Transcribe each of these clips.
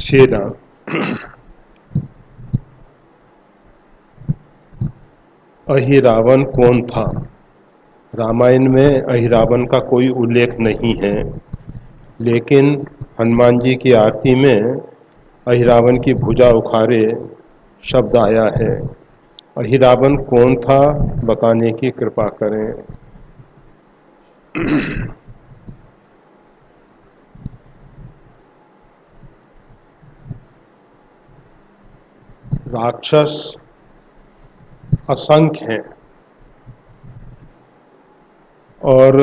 श्री राम। अहिरावण कौन था? रामायण में अहिरावण का कोई उल्लेख नहीं है, लेकिन हनुमान जी की आरती में अहिरावण की भुजा उखाड़े शब्द आया है। अहिरावण कौन था, बताने की कृपा करें। राक्षस असंख्य हैं और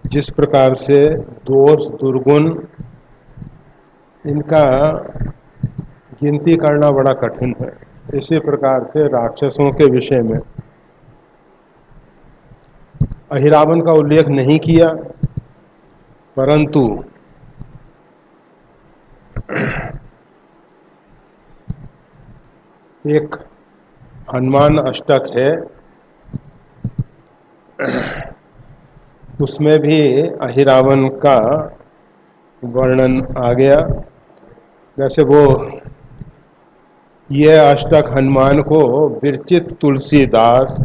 जिस प्रकार से दोष दुर्गुण इनका गिनती करना बड़ा कठिन है, इसी प्रकार से राक्षसों के विषय में अहिरावण का उल्लेख नहीं किया, परंतु एक हनुमान अष्टक है, उसमें भी अहिरावण का वर्णन आ गया। जैसे वो ये अष्टक हनुमान को विरचित तुलसीदास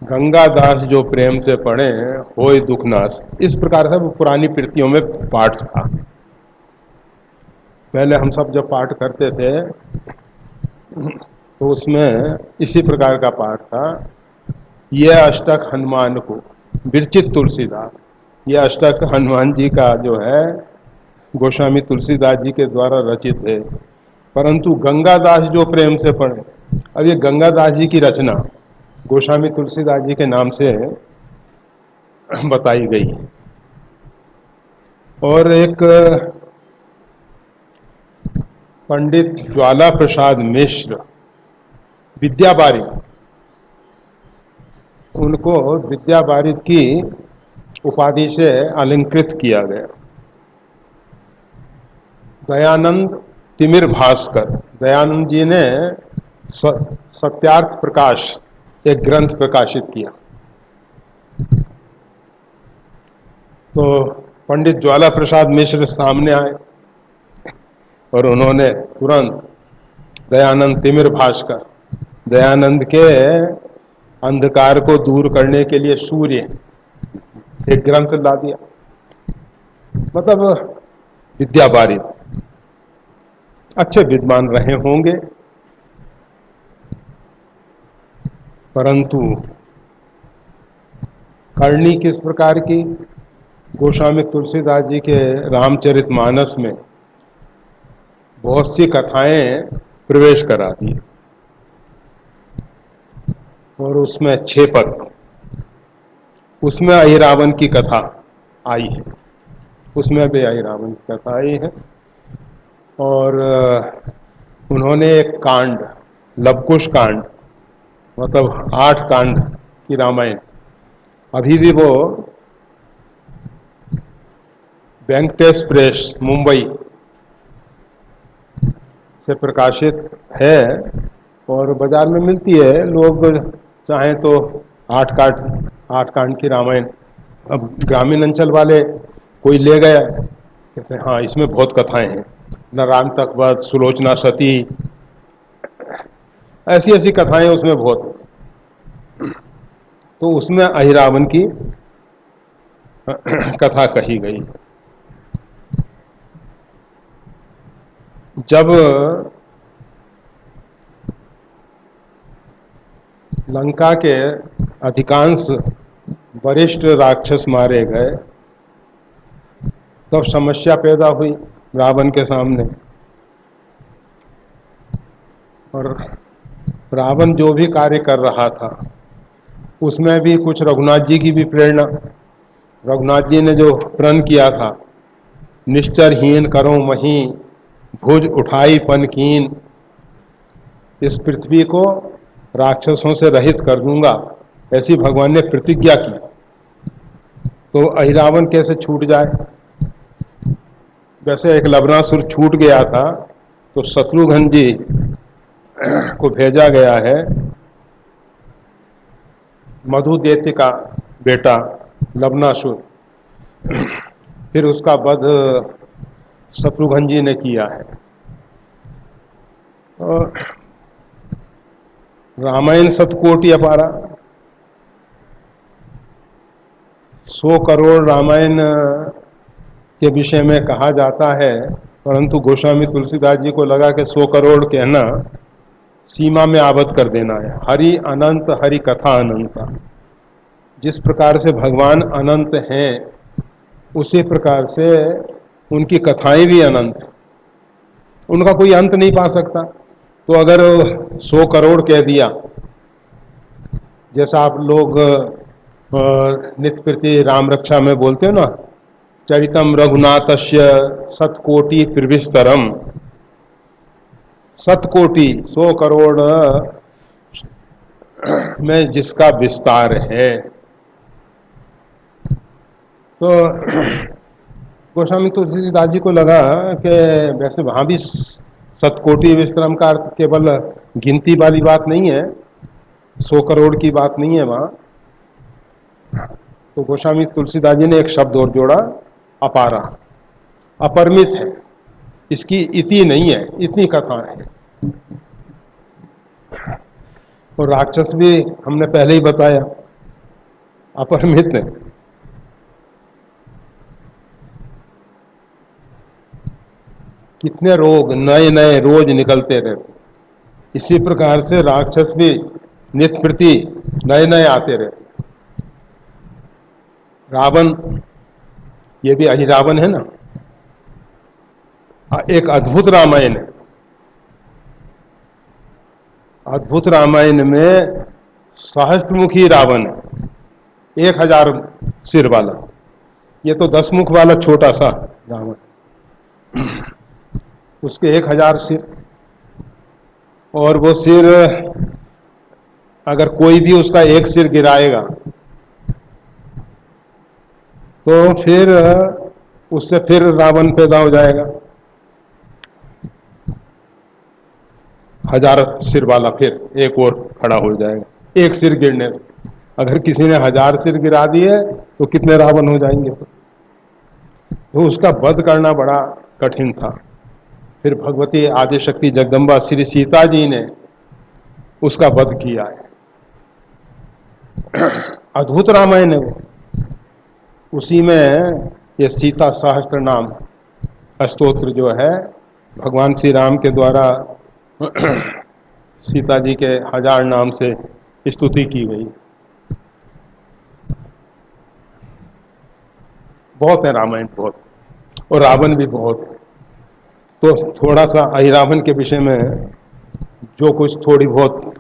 गंगादास जो प्रेम से पढ़े होय दुखनाश, इस प्रकार से वो पुरानी कृतियों में पाठ था। पहले हम सब जब पाठ करते थे तो उसमें इसी प्रकार का पाठ था। ये अष्टक हनुमान को विरचित तुलसीदास, ये अष्टक हनुमान जी का जो है गोस्वामी तुलसीदास जी के द्वारा रचित है, परंतु गंगादास जो प्रेम से पढ़े, अब ये गंगादास जी की रचना गोस्वामी तुलसीदास जी के नाम से बताई गई। और एक पंडित ज्वाला प्रसाद मिश्र विद्याबारिद, उनको विद्याबारिद की उपाधि से अलंकृत किया गया। दयानंद तिमिर भास्कर, दयानंद जी ने सत्यार्थ प्रकाश एक ग्रंथ प्रकाशित किया, तो पंडित ज्वाला प्रसाद मिश्र सामने आए और उन्होंने तुरंत दयानंद तिमिर भास्कर, दयानंद के अंधकार को दूर करने के लिए सूर्य, एक ग्रंथ ला दिया। मतलब विद्याबारिद अच्छे विद्वान रहे होंगे, परंतु करनी किस प्रकार की, गोस्वामी तुलसीदास जी के रामचरितमानस में बहुत सी कथाएं प्रवेश करा दी और उसमें 6 पद, उसमें अहिरावण की कथा आई है, उसमें भी अहिरावण की कथा आई है। और उन्होंने एक कांड, लवकुश कांड, मतलब 8 कांड की रामायण, अभी भी वो वेंकटेश प्रेस मुंबई से प्रकाशित है और बाजार में मिलती है। लोग चाहें तो 8 कांड की रामायण, अब ग्रामीण अंचल वाले कोई ले गया, कहते हैं हाँ इसमें बहुत कथाएं हैं, न राम तक वध, सुलोचना सती, ऐसी ऐसी कथाएं उसमें बहुत हैं। तो उसमें अहिरावण की कथा कही गई। जब लंका के अधिकांश वरिष्ठ राक्षस मारे गए, तब समस्या पैदा हुई रावण के सामने, और रावण जो भी कार्य कर रहा था उसमें भी कुछ रघुनाथ जी की भी प्रेरणा, रघुनाथ जी ने जो प्रण किया था, निश्चरहीन करो मही भुज उठाई पनकीन, इस पृथ्वी को राक्षसों से रहित कर दूंगा, ऐसी भगवान ने प्रतिज्ञा की। तो अहिरावण कैसे छूट जाए? वैसे एक लवणासुर छूट गया था, तो शत्रुघ्न जी को भेजा गया है, मधु दैत्य का बेटा लवणासुर, फिर उसका वध शत्रुघ्न जी ने किया है। और रामायण शतकोटि अपारा, 100 करोड़ रामायण के विषय में कहा जाता है, परंतु गोस्वामी तुलसीदास जी को लगा कि 100 करोड़ कहना सीमा में आबद्ध कर देना है। हरि अनंत, हरि कथा अनंत। जिस प्रकार से भगवान अनंत हैं, उसी प्रकार से उनकी कथाएं भी अनंत हैं, उनका कोई अंत नहीं पा सकता। तो अगर 100 करोड़ कह दिया, जैसा आप लोग नित्य प्रति राम रक्षा में बोलते हो ना, चरितम रघुनाथस्य शतकोटि प्रविस्तरम, शतकोटि 100 करोड़ में जिसका विस्तार है। तो गोस्वामी तुलसीदास जी को लगा कि वैसे वहां भी शतकोटि विस्तरम का अर्थ केवल गिनती वाली बात नहीं है, 100 करोड़ की बात नहीं है वहां। तो गोस्वामी तुलसीदास जी ने एक शब्द और जोड़ा, अपारा, अपरिमित है, इसकी इति नहीं है, इतनी कथा है। और राक्षस भी हमने पहले ही बताया अपरिमित है। कितने रोग नए नए रोज निकलते रहते, इसी प्रकार से राक्षस भी नित्य प्रति नए नए आते रहते। रावण, ये भी अहिरावण है ना, एक अद्भुत रामायण है। अद्भुत रामायण में सहस्त्रमुखी रावण है, 1000 सिर वाला। ये तो 10 मुख वाला छोटा सा रावण, उसके 1000 सिर। और वो सिर, अगर कोई भी उसका एक सिर गिराएगा तो फिर उससे फिर रावण पैदा हो जाएगा, 1000 सिर वाला फिर एक और खड़ा हो जाएगा एक सिर गिरने से। अगर किसी ने 1000 सिर गिरा दिए तो कितने रावण हो जाएंगे। तो उसका वध करना बड़ा कठिन था। फिर भगवती आदिशक्ति जगदम्बा श्री सीता जी ने उसका वध किया है। अद्भुत रामायण है वो। उसी में ये सीता सहस्त्र नाम स्तोत्र जो है, भगवान श्री राम के द्वारा सीता जी के 1000 नाम से स्तुति की गई। बहुत है रामायण, बहुत, और रावण भी बहुत है। तो थोड़ा सा अहिरावण के विषय में जो कुछ थोड़ी बहुत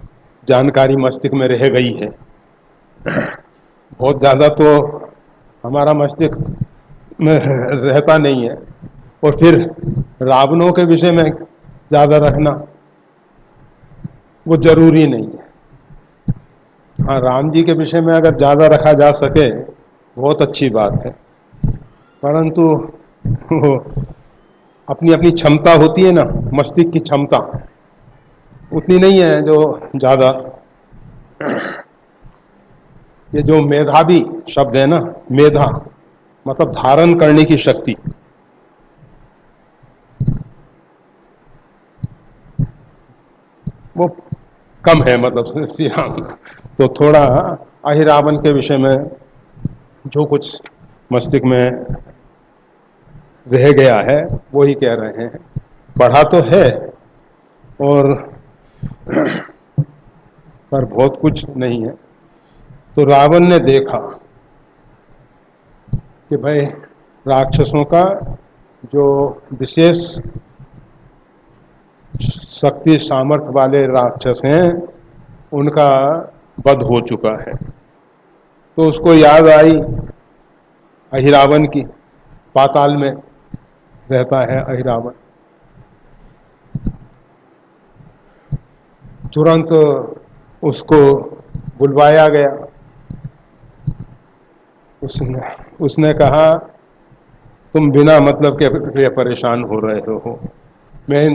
जानकारी मस्तिष्क में रह गई है, बहुत ज़्यादा तो हमारा मस्तिष्क में रहता नहीं है। और फिर रावणों के विषय में ज़्यादा रखना वो जरूरी नहीं है। हाँ, राम जी के विषय में अगर ज़्यादा रखा जा सके बहुत अच्छी बात है, परंतु अपनी अपनी क्षमता होती है ना, मस्तिष्क की क्षमता उतनी नहीं है जो ज़्यादा। ये जो मेधावी शब्द है ना, मेधा मतलब धारण करने की शक्ति, वो कम है मतलब श्री राम। तो थोड़ा अहिरावण के विषय में जो कुछ मस्तिष्क में रह गया है वो ही कह रहे हैं। पढ़ा तो है और पर बहुत कुछ नहीं है। तो रावण ने देखा कि भाई राक्षसों का जो विशेष शक्ति सामर्थ्य वाले राक्षस हैं उनका वध हो चुका है। तो उसको याद आई अहिरावण की, पाताल में रहता है अहिरावण। तुरंत उसको बुलवाया गया। उसने कहा तुम बिना मतलब के परेशान हो रहे हो, मैं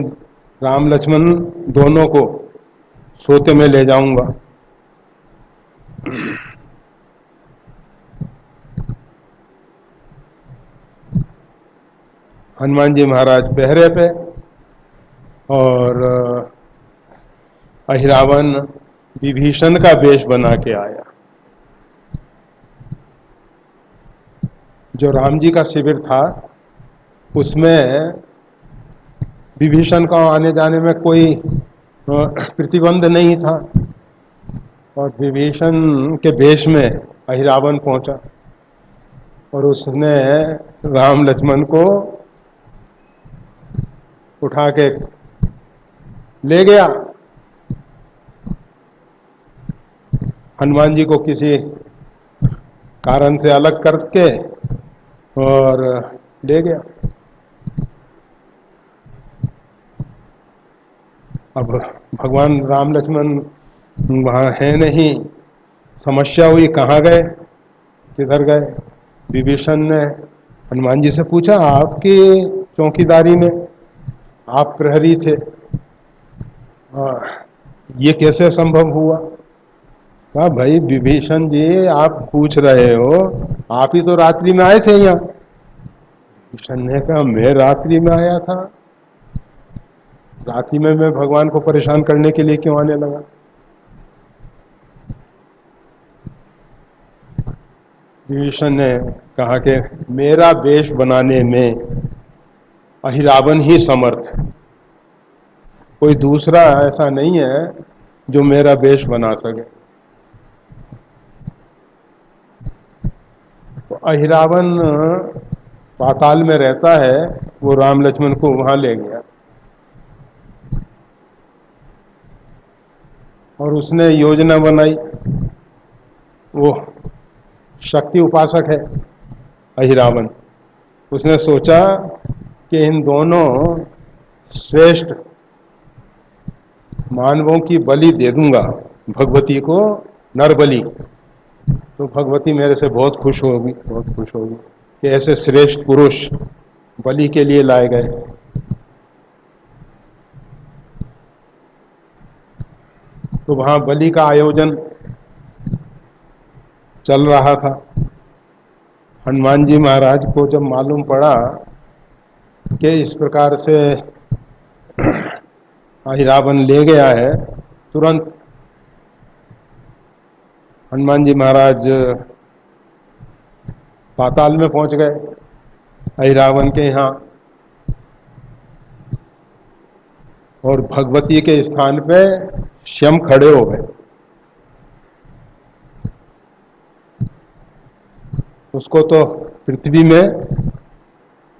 राम लक्ष्मण दोनों को सोते में ले जाऊंगा। हनुमान जी महाराज पहरे पे, और अहिरावण विभीषण का वेश बना के आया। जो राम जी का शिविर था उसमें विभीषण का आने जाने में कोई प्रतिबंध नहीं था, और विभीषण के वेश में अहिरावण पहुंचा और उसने राम लक्ष्मण को उठा के ले गया। हनुमान जी को किसी कारण से अलग करके और ले गया। अब भगवान राम लक्ष्मण वहाँ है नहीं, समस्या हुई, कहाँ गए, किधर गए। विभीषण ने हनुमान जी से पूछा, आपकी चौकीदारी में आप प्रहरी थे, ये कैसे संभव हुआ। कहा, भाई विभीषण जी आप पूछ रहे हो, आप ही तो रात्रि में आए थे यहाँ। विभीषण ने कहा, मैं रात्रि में आया था? रात्रि में मैं भगवान को परेशान करने के लिए क्यों आने लगा। विभीषण ने कहा कि मेरा वेश बनाने में अहिरावण ही समर्थ है, कोई दूसरा ऐसा नहीं है जो मेरा वेश बना सके। तो अहिरावण पाताल में रहता है, वो राम लक्ष्मण को वहां ले गया और उसने योजना बनाई। वो शक्ति उपासक है अहिरावण। उसने सोचा कि इन दोनों श्रेष्ठ मानवों की बलि दे दूंगा भगवती को, नर बलि, तो भगवती मेरे से बहुत खुश होगी, बहुत खुश होगी कि ऐसे श्रेष्ठ पुरुष बलि के लिए लाए गए। तो वहां बलि का आयोजन चल रहा था। हनुमान जी महाराज को जब मालूम पड़ा कि इस प्रकार से अहिरावण ले गया है, तुरंत हनुमान जी महाराज पाताल में पहुंच गए अहिरावण के यहाँ, और भगवती के स्थान पे स्वयं खड़े हो गए। उसको तो पृथ्वी में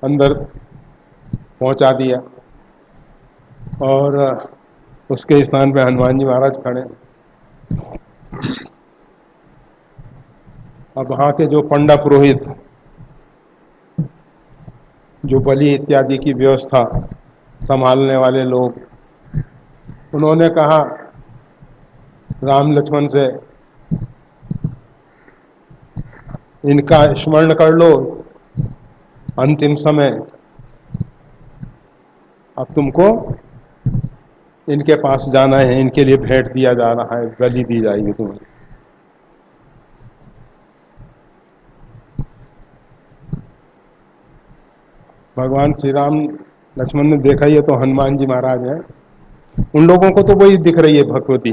अंदर पहुंचा दिया और उसके स्थान पे हनुमान जी महाराज खड़े। अब वहां के जो पंडा पुरोहित, जो बलि इत्यादि की व्यवस्था संभालने वाले लोग, उन्होंने कहा राम लक्ष्मण से, इनका स्मरण कर लो, अंतिम समय अब तुमको इनके पास जाना है, इनके लिए भेंट दिया जा रहा है, बलि दी जाएगी तुम्हें। भगवान श्री राम लक्ष्मण ने देखा ये तो हनुमान जी महाराज हैं, उन लोगों को तो वही दिख रही है भगवती।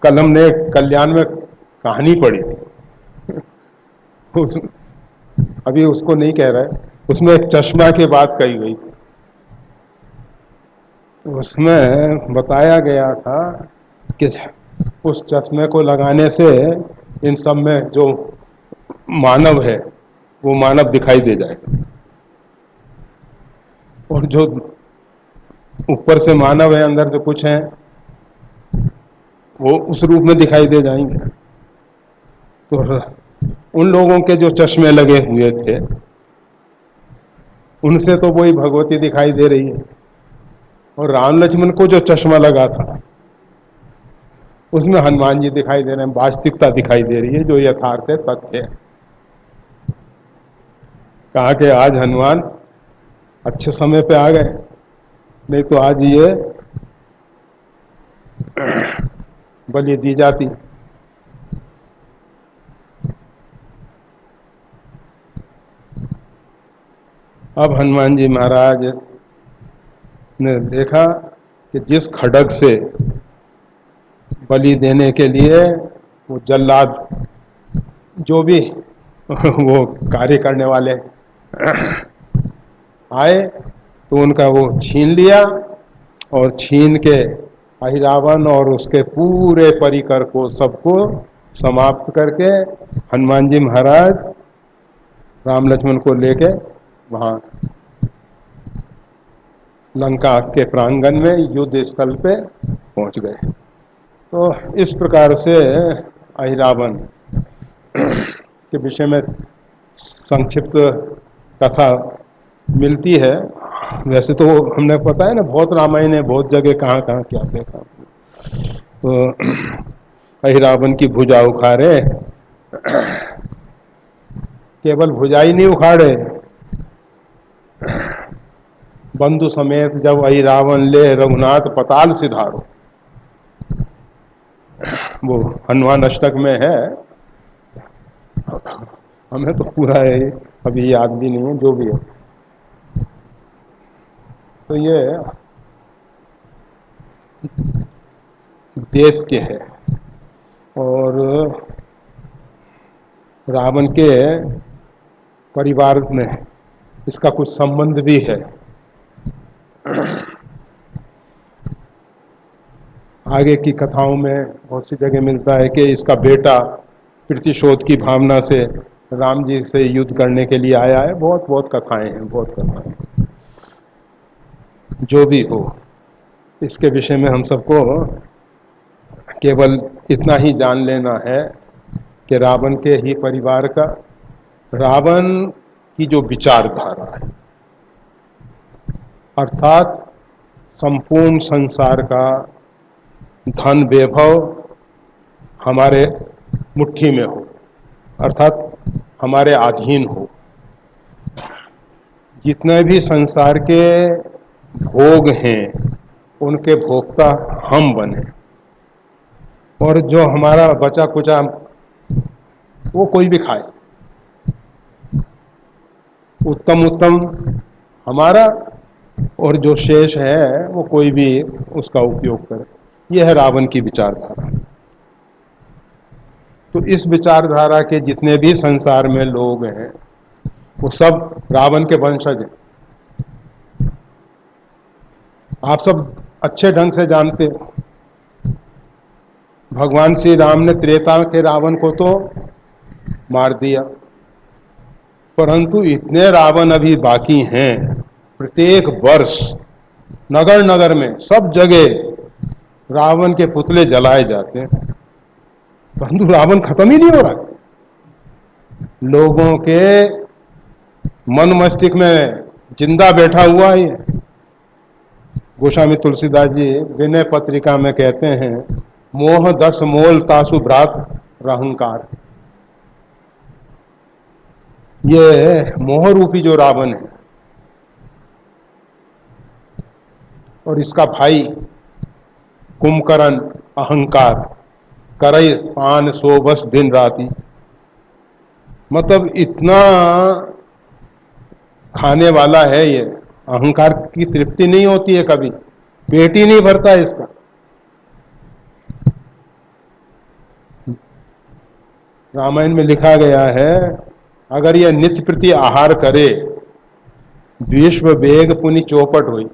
कल हमने कल्याण में कहानी पढ़ी थी, उस अभी उसको नहीं कह रहे, उसमें एक चश्मा की बात कही गई थी। उसमें बताया गया था कि उस चश्मे को लगाने से इन सब में जो मानव है वो मानव दिखाई दे जाएगा, और जो ऊपर से मानव है अंदर से कुछ है वो उस रूप में दिखाई दे जाएंगे। तो उन लोगों के जो चश्मे लगे हुए थे उनसे तो वही भगवती दिखाई दे रही है, और राम लक्ष्मण को जो चश्मा लगा था उसमें हनुमान जी दिखाई दे रहे हैं, वास्तविकता दिखाई दे रही है जो यथार्थ है, तथ्य है। कहा कि आज हनुमान अच्छे समय पे आ गए, नहीं तो आज ये बलि दी जाती। अब हनुमान जी महाराज ने देखा कि जिस खड्ग से बलि देने के लिए वो जल्लाद जो भी वो कार्य करने वाले आए, तो उनका वो छीन लिया और छीन के अहिरावण और उसके पूरे परिकर को सबको समाप्त करके हनुमान जी महाराज राम लक्ष्मण को लेके वहां लंका के प्रांगण में युद्ध स्थल पे पहुंच गए। तो इस प्रकार से अहिरावण के विषय में संक्षिप्त कथा मिलती है। वैसे तो हमने पता है ना, बहुत रामायण है, बहुत जगह कहाँ कहाँ क्या देखा। तो अहिरावण की भुजा उखाड़े, केवल भुजा ही नहीं उखाड़े, बंधु समेत जब अहिरावण ले रघुनाथ पताल सिधारो, वो हनुमान अष्टक में है। हमें तो पूरा है अभी याद भी नहीं है, जो भी है। तो ये देव के है और रावण के परिवार में इसका कुछ संबंध भी है। आगे की कथाओं में बहुत सी जगह मिलता है कि इसका बेटा प्रतिशोध की भावना से राम जी से युद्ध करने के लिए आया है। बहुत बहुत कथाएं हैं, बहुत कथाएं। जो भी हो, इसके विषय में हम सबको केवल इतना ही जान लेना है कि रावण के ही परिवार का, रावण की जो विचारधारा है, अर्थात संपूर्ण संसार का धन वैभव हमारे मुट्ठी में हो, अर्थात हमारे अधीन हो। जितने भी संसार के भोग हैं उनके भोक्ता हम बने, और जो हमारा बचा कुचा वो कोई भी खाए, उत्तम उत्तम हमारा, और जो शेष है वो कोई भी उसका उपयोग करे। यह है रावण की विचारधारा। तो इस विचारधारा के जितने भी संसार में लोग हैं वो सब रावण के वंशज हैं। आप सब अच्छे ढंग से जानते हो, भगवान श्री राम ने त्रेता के रावण को तो मार दिया, परंतु इतने रावण अभी बाकी हैं। प्रत्येक वर्ष नगर नगर में सब जगह रावण के पुतले जलाए जाते हैं, परंतु रावण खत्म ही नहीं हो रहा। लोगों के मन मस्तिष्क में जिंदा बैठा हुआ है। गोस्वामी तुलसीदास जी विनय पत्रिका में कहते हैं, मोह दस मोल तासु भ्रात रहंकार। ये मोह रूपी जो रावण है और इसका भाई कुंभकर्ण अहंकार, करई पान सो बस दिन राती, मतलब इतना खाने वाला है ये, अहंकार की तृप्ति नहीं होती है कभी, पेट ही नहीं भरता इसका। रामायण में लिखा गया है, अगर यह नित्य प्रति आहार करे विश्व वेग पुनि चौपट हुई,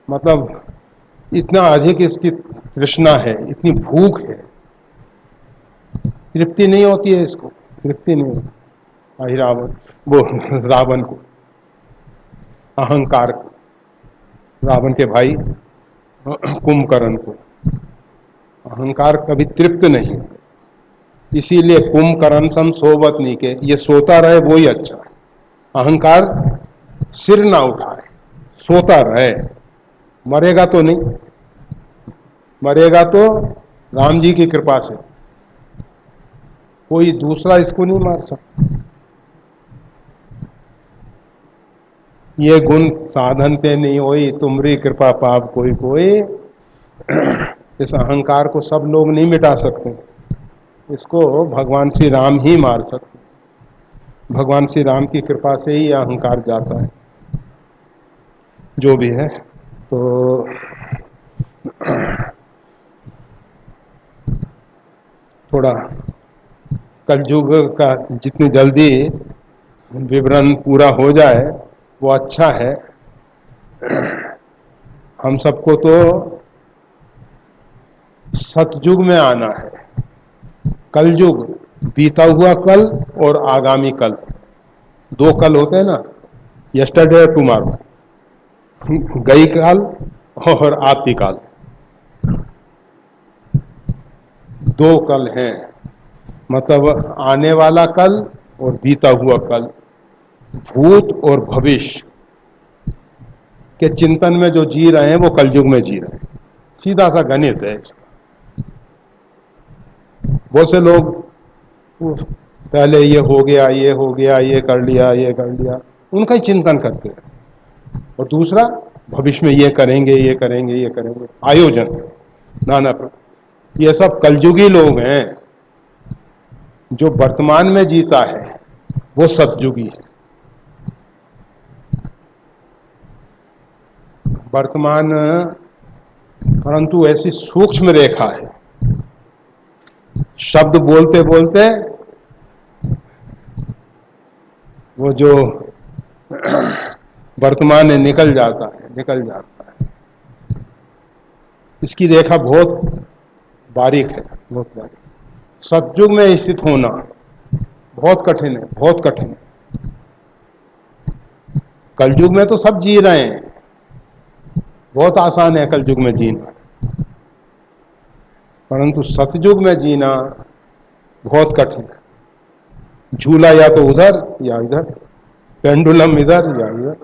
मतलब इतना अधिक इसकी तृष्णा है, इतनी भूख है, तृप्ति नहीं होती है इसको, तृप्ति नहीं होती। अहिरावण वो रावण को, अहंकार, रावण के भाई कुंभकर्ण को अहंकार कभी तृप्त नहीं, इसीलिए कुंभकर्ण सम सोवत नहीं के, ये सोता रहे वो ही अच्छा है। अहंकार सिर ना उठाए, सोता रहे, मरेगा तो नहीं, मरेगा तो राम जी की कृपा से, कोई दूसरा इसको नहीं मार सकता। ये गुण साधन पे नहीं होई, तुमरी कृपा पाप कोई कोई। इस अहंकार को सब लोग नहीं मिटा सकते, इसको भगवान श्री राम ही मार सकते। भगवान श्री राम की कृपा से ही यह अहंकार जाता है, जो भी है। तो थोड़ा कलयुग का जितनी जल्दी विवरण पूरा हो जाए वो अच्छा है। हम सबको तो सतयुग में आना है। कलयुग, बीता हुआ कल और आगामी कल, दो कल होते हैं ना, यस्टरडे और टुमारो, गई काल और आती काल, दो कल हैं। मतलब आने वाला कल और बीता हुआ कल, भूत और भविष्य के चिंतन में जो जी रहे हैं वो कलयुग में जी रहे हैं। सीधा सा गणित है इसका। बहुत से लोग पहले ये हो गया, ये हो गया, ये कर लिया, ये कर लिया, उनका ही चिंतन करते हैं। और दूसरा, भविष्य में ये करेंगे, ये करेंगे, ये करेंगे, आयोजन नाना प्रकार। ये सब कलयुगी लोग हैं। जो वर्तमान में जीता है वो सतयुगी है। वर्तमान परंतु ऐसी सूक्ष्म रेखा है, शब्द बोलते बोलते वो जो वर्तमान है निकल जाता है, निकल जाता है। इसकी रेखा बहुत बारीक है, बहुत बारीक। सतयुग में स्थित होना बहुत कठिन है, बहुत कठिन है। कलयुग में तो सब जी रहे हैं, बहुत आसान है कलयुग में जीना, परंतु सतयुग में जीना बहुत कठिन है। झूला या तो उधर या इधर, पेंडुलम इधर या इधर,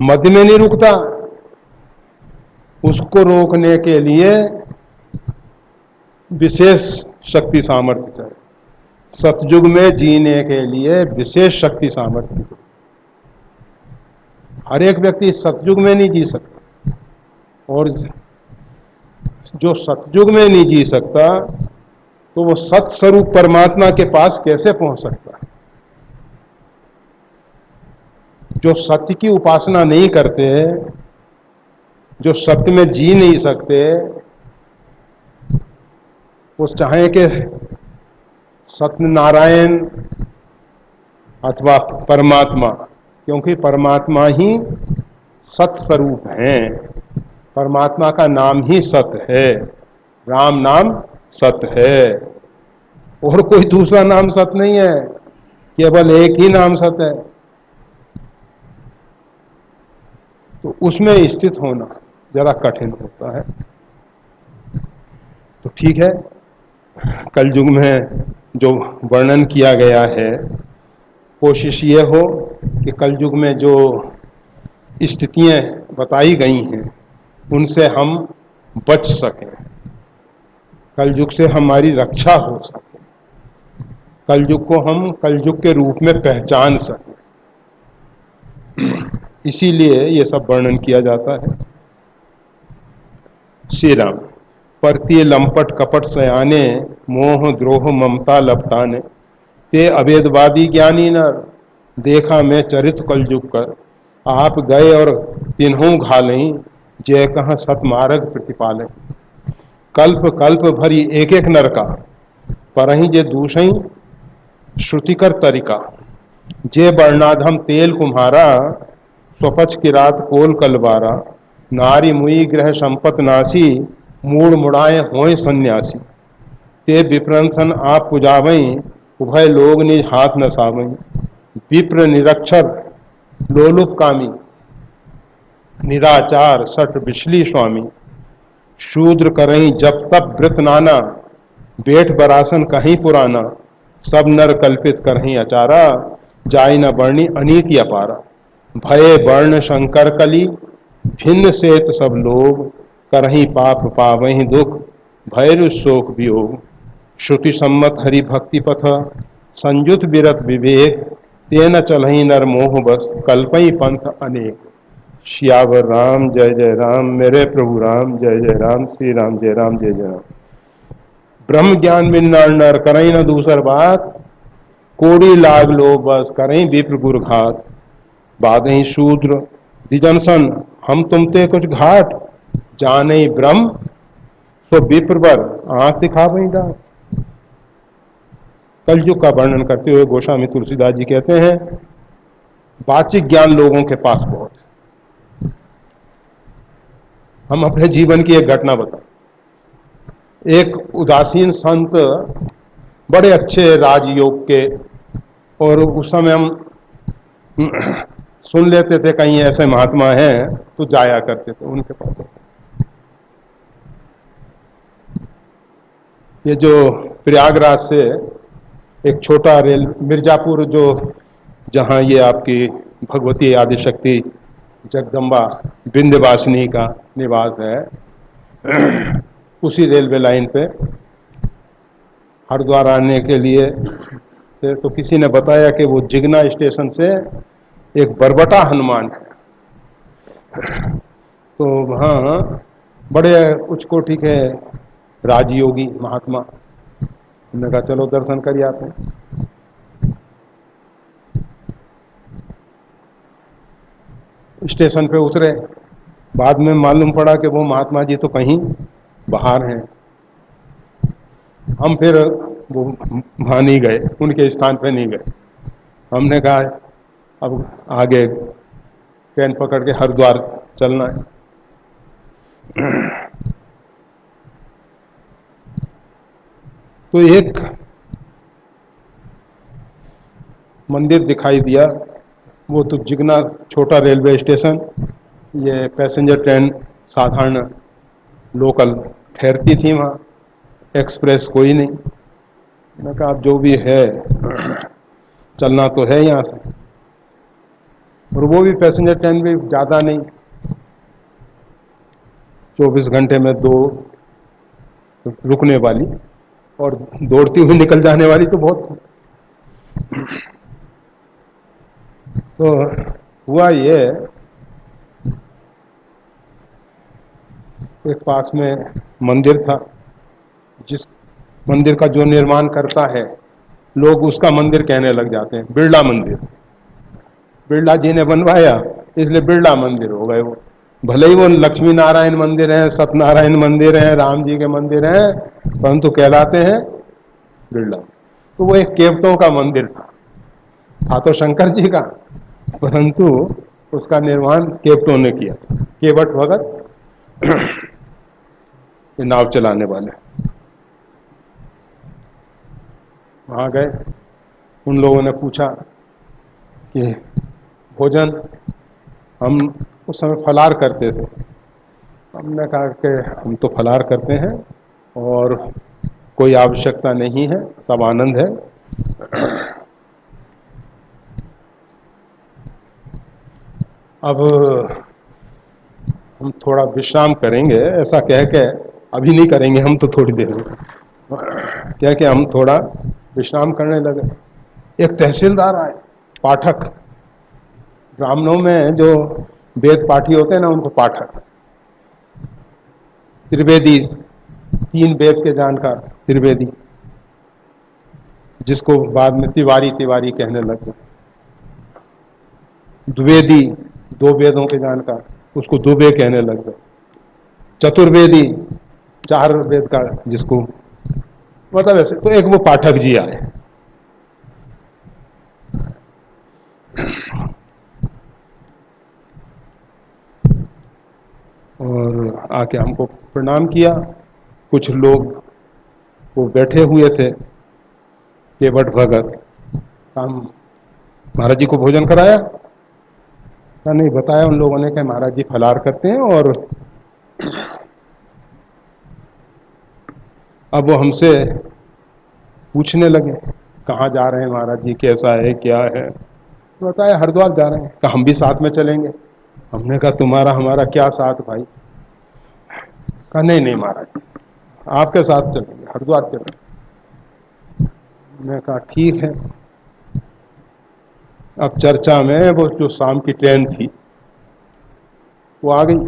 मध्य में नहीं रुकता। उसको रोकने के लिए विशेष शक्ति सामर्थ्य चाहिए। सतयुग में जीने के लिए विशेष शक्ति सामर्थ्य। हर एक व्यक्ति सतयुग में नहीं जी सकता, और जो सतयुग में नहीं जी सकता तो वो सत स्वरूप परमात्मा के पास कैसे पहुंच सकता है? जो सत्य की उपासना नहीं करते, जो सत्य में जी नहीं सकते, वो चाहे कि सत्यनारायण अथवा परमात्मा, क्योंकि परमात्मा ही सत स्वरूप है, परमात्मा का नाम ही सत्य है, राम नाम सत्य है, और कोई दूसरा नाम सत्य नहीं है, केवल एक ही नाम सत्य है। तो उसमें स्थित होना जरा कठिन होता है। तो ठीक है, कलयुग में जो वर्णन किया गया है, कोशिश ये हो कि कलयुग में जो स्थितियां बताई गई हैं उनसे हम बच सकें, कलयुग से हमारी रक्षा हो सके, कलयुग को हम कलयुग के रूप में पहचान सकें। इसीलिए ये सब वर्णन किया जाता है। श्री राम, परतीय लंपट कपट सयाने, मोह द्रोह ममता लपटाने, ते अवेदवादी ज्ञानी नर, देखा मैं चरित कलयुग कर, आप गए और तिन्हों घालहीं, जय कहाँ सतमार्ग प्रतिपाले। कल्प कल्प भरी एक एक नरका, परहीं जे दूसहीं श्रुतिकर तरिका, जे वर्णाधम तेल कुम्हारा, स्वपच किरात कोल कलबारा, नारी मुई ग्रह संपत नासी, मूड मुड़ाए होय सन्यासी, ते विप्रंसन आप पुजावई, उभय लोग निज हाथ न सावई, विप्र निरक्षर लोलुप कामी, निराचार सठ बिछली स्वामी, शूद्र करहीं जप तप व्रत नाना, बेठ बरासन कहीं पुराना, सब नर कल्पित करहीं अचारा, जाय न वर्णी अनीति अपारा, भय वर्ण शंकर कली, भिन्न सेत सब लोग, करहीं पाप पावहीं दुख, भैरु शोक वियोग, श्रुति सम्मत हरि भक्ति पथ, संयुत विरत विवेक, तेन चलहीं नर मोह बस, कल्पई पंथ अनेक, सियावर राम जय जय राम, मेरे प्रभु राम जय जय राम, श्री राम जय राम जय जय राम। ब्रह्म ज्ञान में नर नर करें न दूसर बात, कोड़ी लाग लो बस करें विप्र गुर घात। बाधे शूद्र दिजन सन हम तुमते कुछ घाट, जाने ब्रह्म सो विप्र बर आंख दिखा वही दात। कलयुग का वर्णन करते हुए गोस्वामी तुलसीदास जी कहते हैं, वाचिक ज्ञान लोगों के पास बहुत है। हम अपने जीवन की एक घटना बताएं। एक उदासीन संत बड़े अच्छे राजयोग के, और उस समय हम सुन लेते थे कहीं ऐसे महात्मा हैं तो जाया करते थे उनके पास। ये जो प्रयागराज से एक छोटा रेल, मिर्जापुर जो, जहां ये आपकी भगवती आदिशक्ति जगदम्बा विंध्यवासिनी का निवास है, उसी रेलवे लाइन पे हरिद्वार आने के लिए तो किसी ने बताया कि वो जिगना स्टेशन से एक बरबटा हनुमान है, तो वहाँ बड़े उच्च कोटि के राजयोगी महात्मा, उन्होंने कहा चलो दर्शन कर आते हैं। स्टेशन पे उतरे, बाद में मालूम पड़ा कि वो महात्मा जी तो कहीं बाहर हैं। हम फिर वो वहाँ नहीं गए, उनके स्थान पे नहीं गए। हमने कहा अब आगे ट्रेन पकड़ के हरिद्वार चलना है। तो एक मंदिर दिखाई दिया, वो तो जिगना छोटा रेलवे स्टेशन, ये पैसेंजर ट्रेन साधारण लोकल ठहरती थी वहाँ, एक्सप्रेस कोई नहीं। मैंने कहा अब जो भी है चलना तो है यहाँ से, और वो भी पैसेंजर ट्रेन भी ज़्यादा नहीं, 24 घंटे में 2 रुकने वाली और दौड़ती हुई निकल जाने वाली तो बहुत। तो हुआ ये, एक पास में मंदिर था, जिस मंदिर का जो निर्माण करता है लोग उसका मंदिर कहने लग जाते हैं, बिरला मंदिर। बिरला जी ने बनवाया इसलिए बिरला मंदिर हो गए वो। भले ही वो लक्ष्मी नारायण मंदिर है, सत्यनारायण मंदिर है, राम जी के मंदिर हैं, परंतु कहलाते हैं बिरला। तो वो एक केवटों का मंदिर था तो शंकर जी का, परंतु उसका निर्माण केवटों ने किया था, केवट भगत ये नाव चलाने वाले। वहां गए, उन लोगों ने पूछा कि भोजन, हम उस समय फलार करते थे। हमने कहा कि हम तो फलार करते हैं और कोई आवश्यकता नहीं है, सब आनंद है। अब हम थोड़ा विश्राम करेंगे, ऐसा कह के, अभी नहीं करेंगे हम तो थोड़ी देर में, कह के हम थोड़ा विश्राम करने लगे। एक तहसीलदार आए, पाठक, ब्राह्मणों में जो वेद पाठी होते हैं ना उनको पाठक, त्रिवेदी, 3 वेद के जानकार त्रिवेदी, जिसको बाद में तिवारी तिवारी कहने लगे। द्विवेदी, 2 वेदों के जानकार, उसको दुबे कहने लग गए। चतुर्वेदी, 4 वेद का जिसको, मतलब ऐसे। तो एक वो पाठक जी आए, और आके हमको प्रणाम किया। कुछ लोग वो बैठे हुए थे, केवट भगत, हम महाराज जी को भोजन कराया या नहीं, बताया उन लोगों ने कि महाराज जी फलार करते हैं। और अब वो हमसे पूछने लगे कहाँ जा रहे हैं महाराज जी, कैसा है क्या है। तो बताया हरिद्वार जा रहे हैं। कहा हम भी साथ में चलेंगे। हमने कहा तुम्हारा हमारा क्या साथ भाई। कहा नहीं नहीं महाराज जी, आपके साथ चलेंगे, हरिद्वार चलेंगे। मैं कहा ठीक है। अब चर्चा में वो जो शाम की ट्रेन थी, वो आ गई।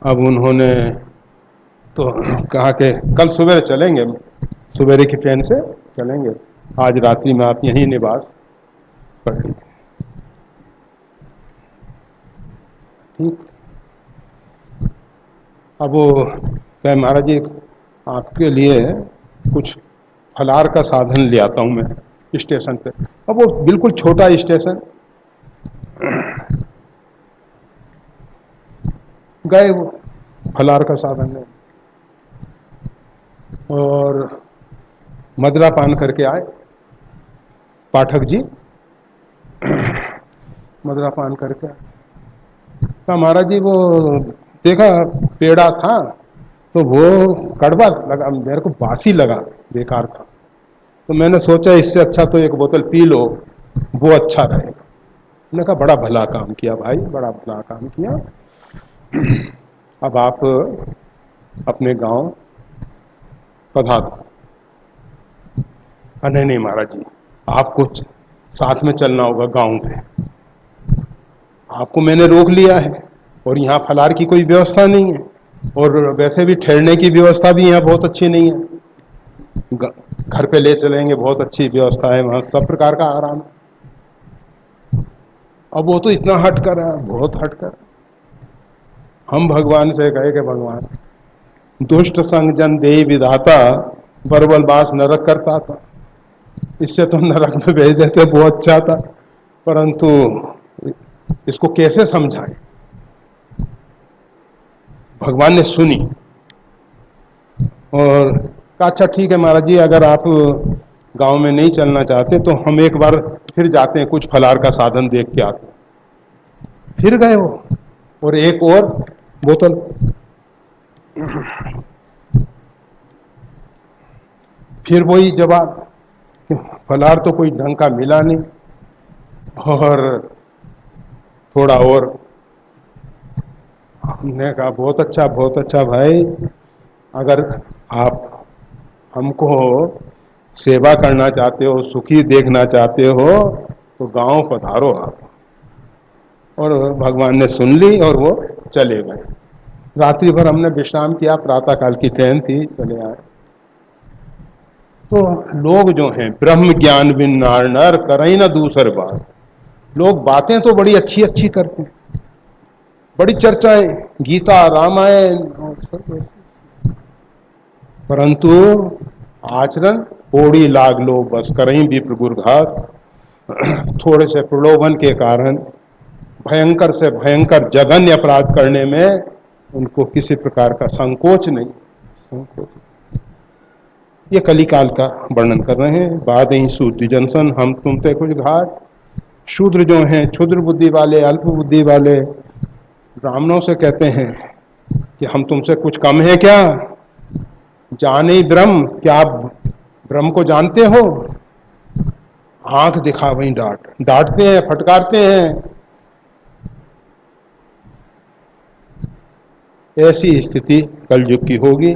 अब उन्होंने तो कहा कि कल सवेरे चलेंगे, सवेरे की ट्रेन से चलेंगे, आज रात्रि में आप यहीं निवास करेंगे। ठीक। अब वो कहे महाराज जी आपके लिए कुछ फलार का साधन ले आता हूं मैं स्टेशन पे। अब वो बिल्कुल छोटा स्टेशन, गए वो फलार का साधन ले और मदरा पान करके आए पाठक जी। मदरा पान करके कहा महाराज जी वो देखा पेड़ा था तो वो कड़वा लगा, मेरे को बासी लगा, बेकार था, तो मैंने सोचा इससे अच्छा तो एक बोतल पी लो, वो अच्छा रहेगा। मैंने कहा बड़ा भला काम किया भाई, बड़ा भला काम किया। अब आप अपने गांव पधारो। नहीं नहीं महाराज जी आपको साथ में चलना होगा गांव पे, आपको मैंने रोक लिया है और यहाँ फलार की कोई व्यवस्था नहीं है, और वैसे भी ठहरने की व्यवस्था भी यहाँ बहुत अच्छी नहीं है, घर पे ले चलेंगे बहुत अच्छी व्यवस्था है वहाँ, सब प्रकार का आराम है। अब वो तो इतना हट कर है, बहुत हट कर। हम भगवान से कहे कि भगवान दुष्ट संग जन देहि विधाता, बरबल बास नरक करता था, इससे तो नरक में भेज देते वो अच्छा था, परंतु इसको कैसे समझाएं। भगवान ने सुनी और कहा अच्छा ठीक है महाराज जी अगर आप गांव में नहीं चलना चाहते तो हम एक बार फिर जाते हैं, कुछ फलार का साधन देख के आते हैं। फिर गए वो और एक और बोतल, फिर वही जवाब, फलार तो कोई ढंग का मिला नहीं, और थोड़ा और। हमने कहा बहुत अच्छा भाई, अगर आप हमको सेवा करना चाहते हो, सुखी देखना चाहते हो तो गांव पधारो आप। और भगवान ने सुन ली और वो चले गए। रात्रि भर हमने विश्राम किया, प्रातः काल की ट्रेन थी, चले आए। तो लोग जो हैं ब्रह्म ज्ञान बिन नार नर करें ना दूसर बात, लोग बातें तो बड़ी अच्छी अच्छी करते हैं, बड़ी चर्चाएं गीता रामायण और सब, परंतु आचरण ओड़ी लाग लो बस करें भी प्रगुरघात। थोड़े से प्रलोभन के कारण भयंकर से भयंकर जघन्य अपराध करने में उनको किसी प्रकार का संकोच नहीं। संकोच ये कलिकाल का वर्णन कर रहे हैं। बाद ही शूद्र जनसन हम तुम ते कुछ घाट। शूद्र जो हैं क्षुद्र बुद्धि वाले, अल्प बुद्धि वाले, ब्राह्मणों से कहते हैं कि हम तुमसे कुछ कम है क्या, जाने ब्रह्म, क्या आप ब्रह्म को जानते हो। आंख दिखा वहीं डांटते हैं, फटकारते हैं। ऐसी स्थिति कलयुग की होगी।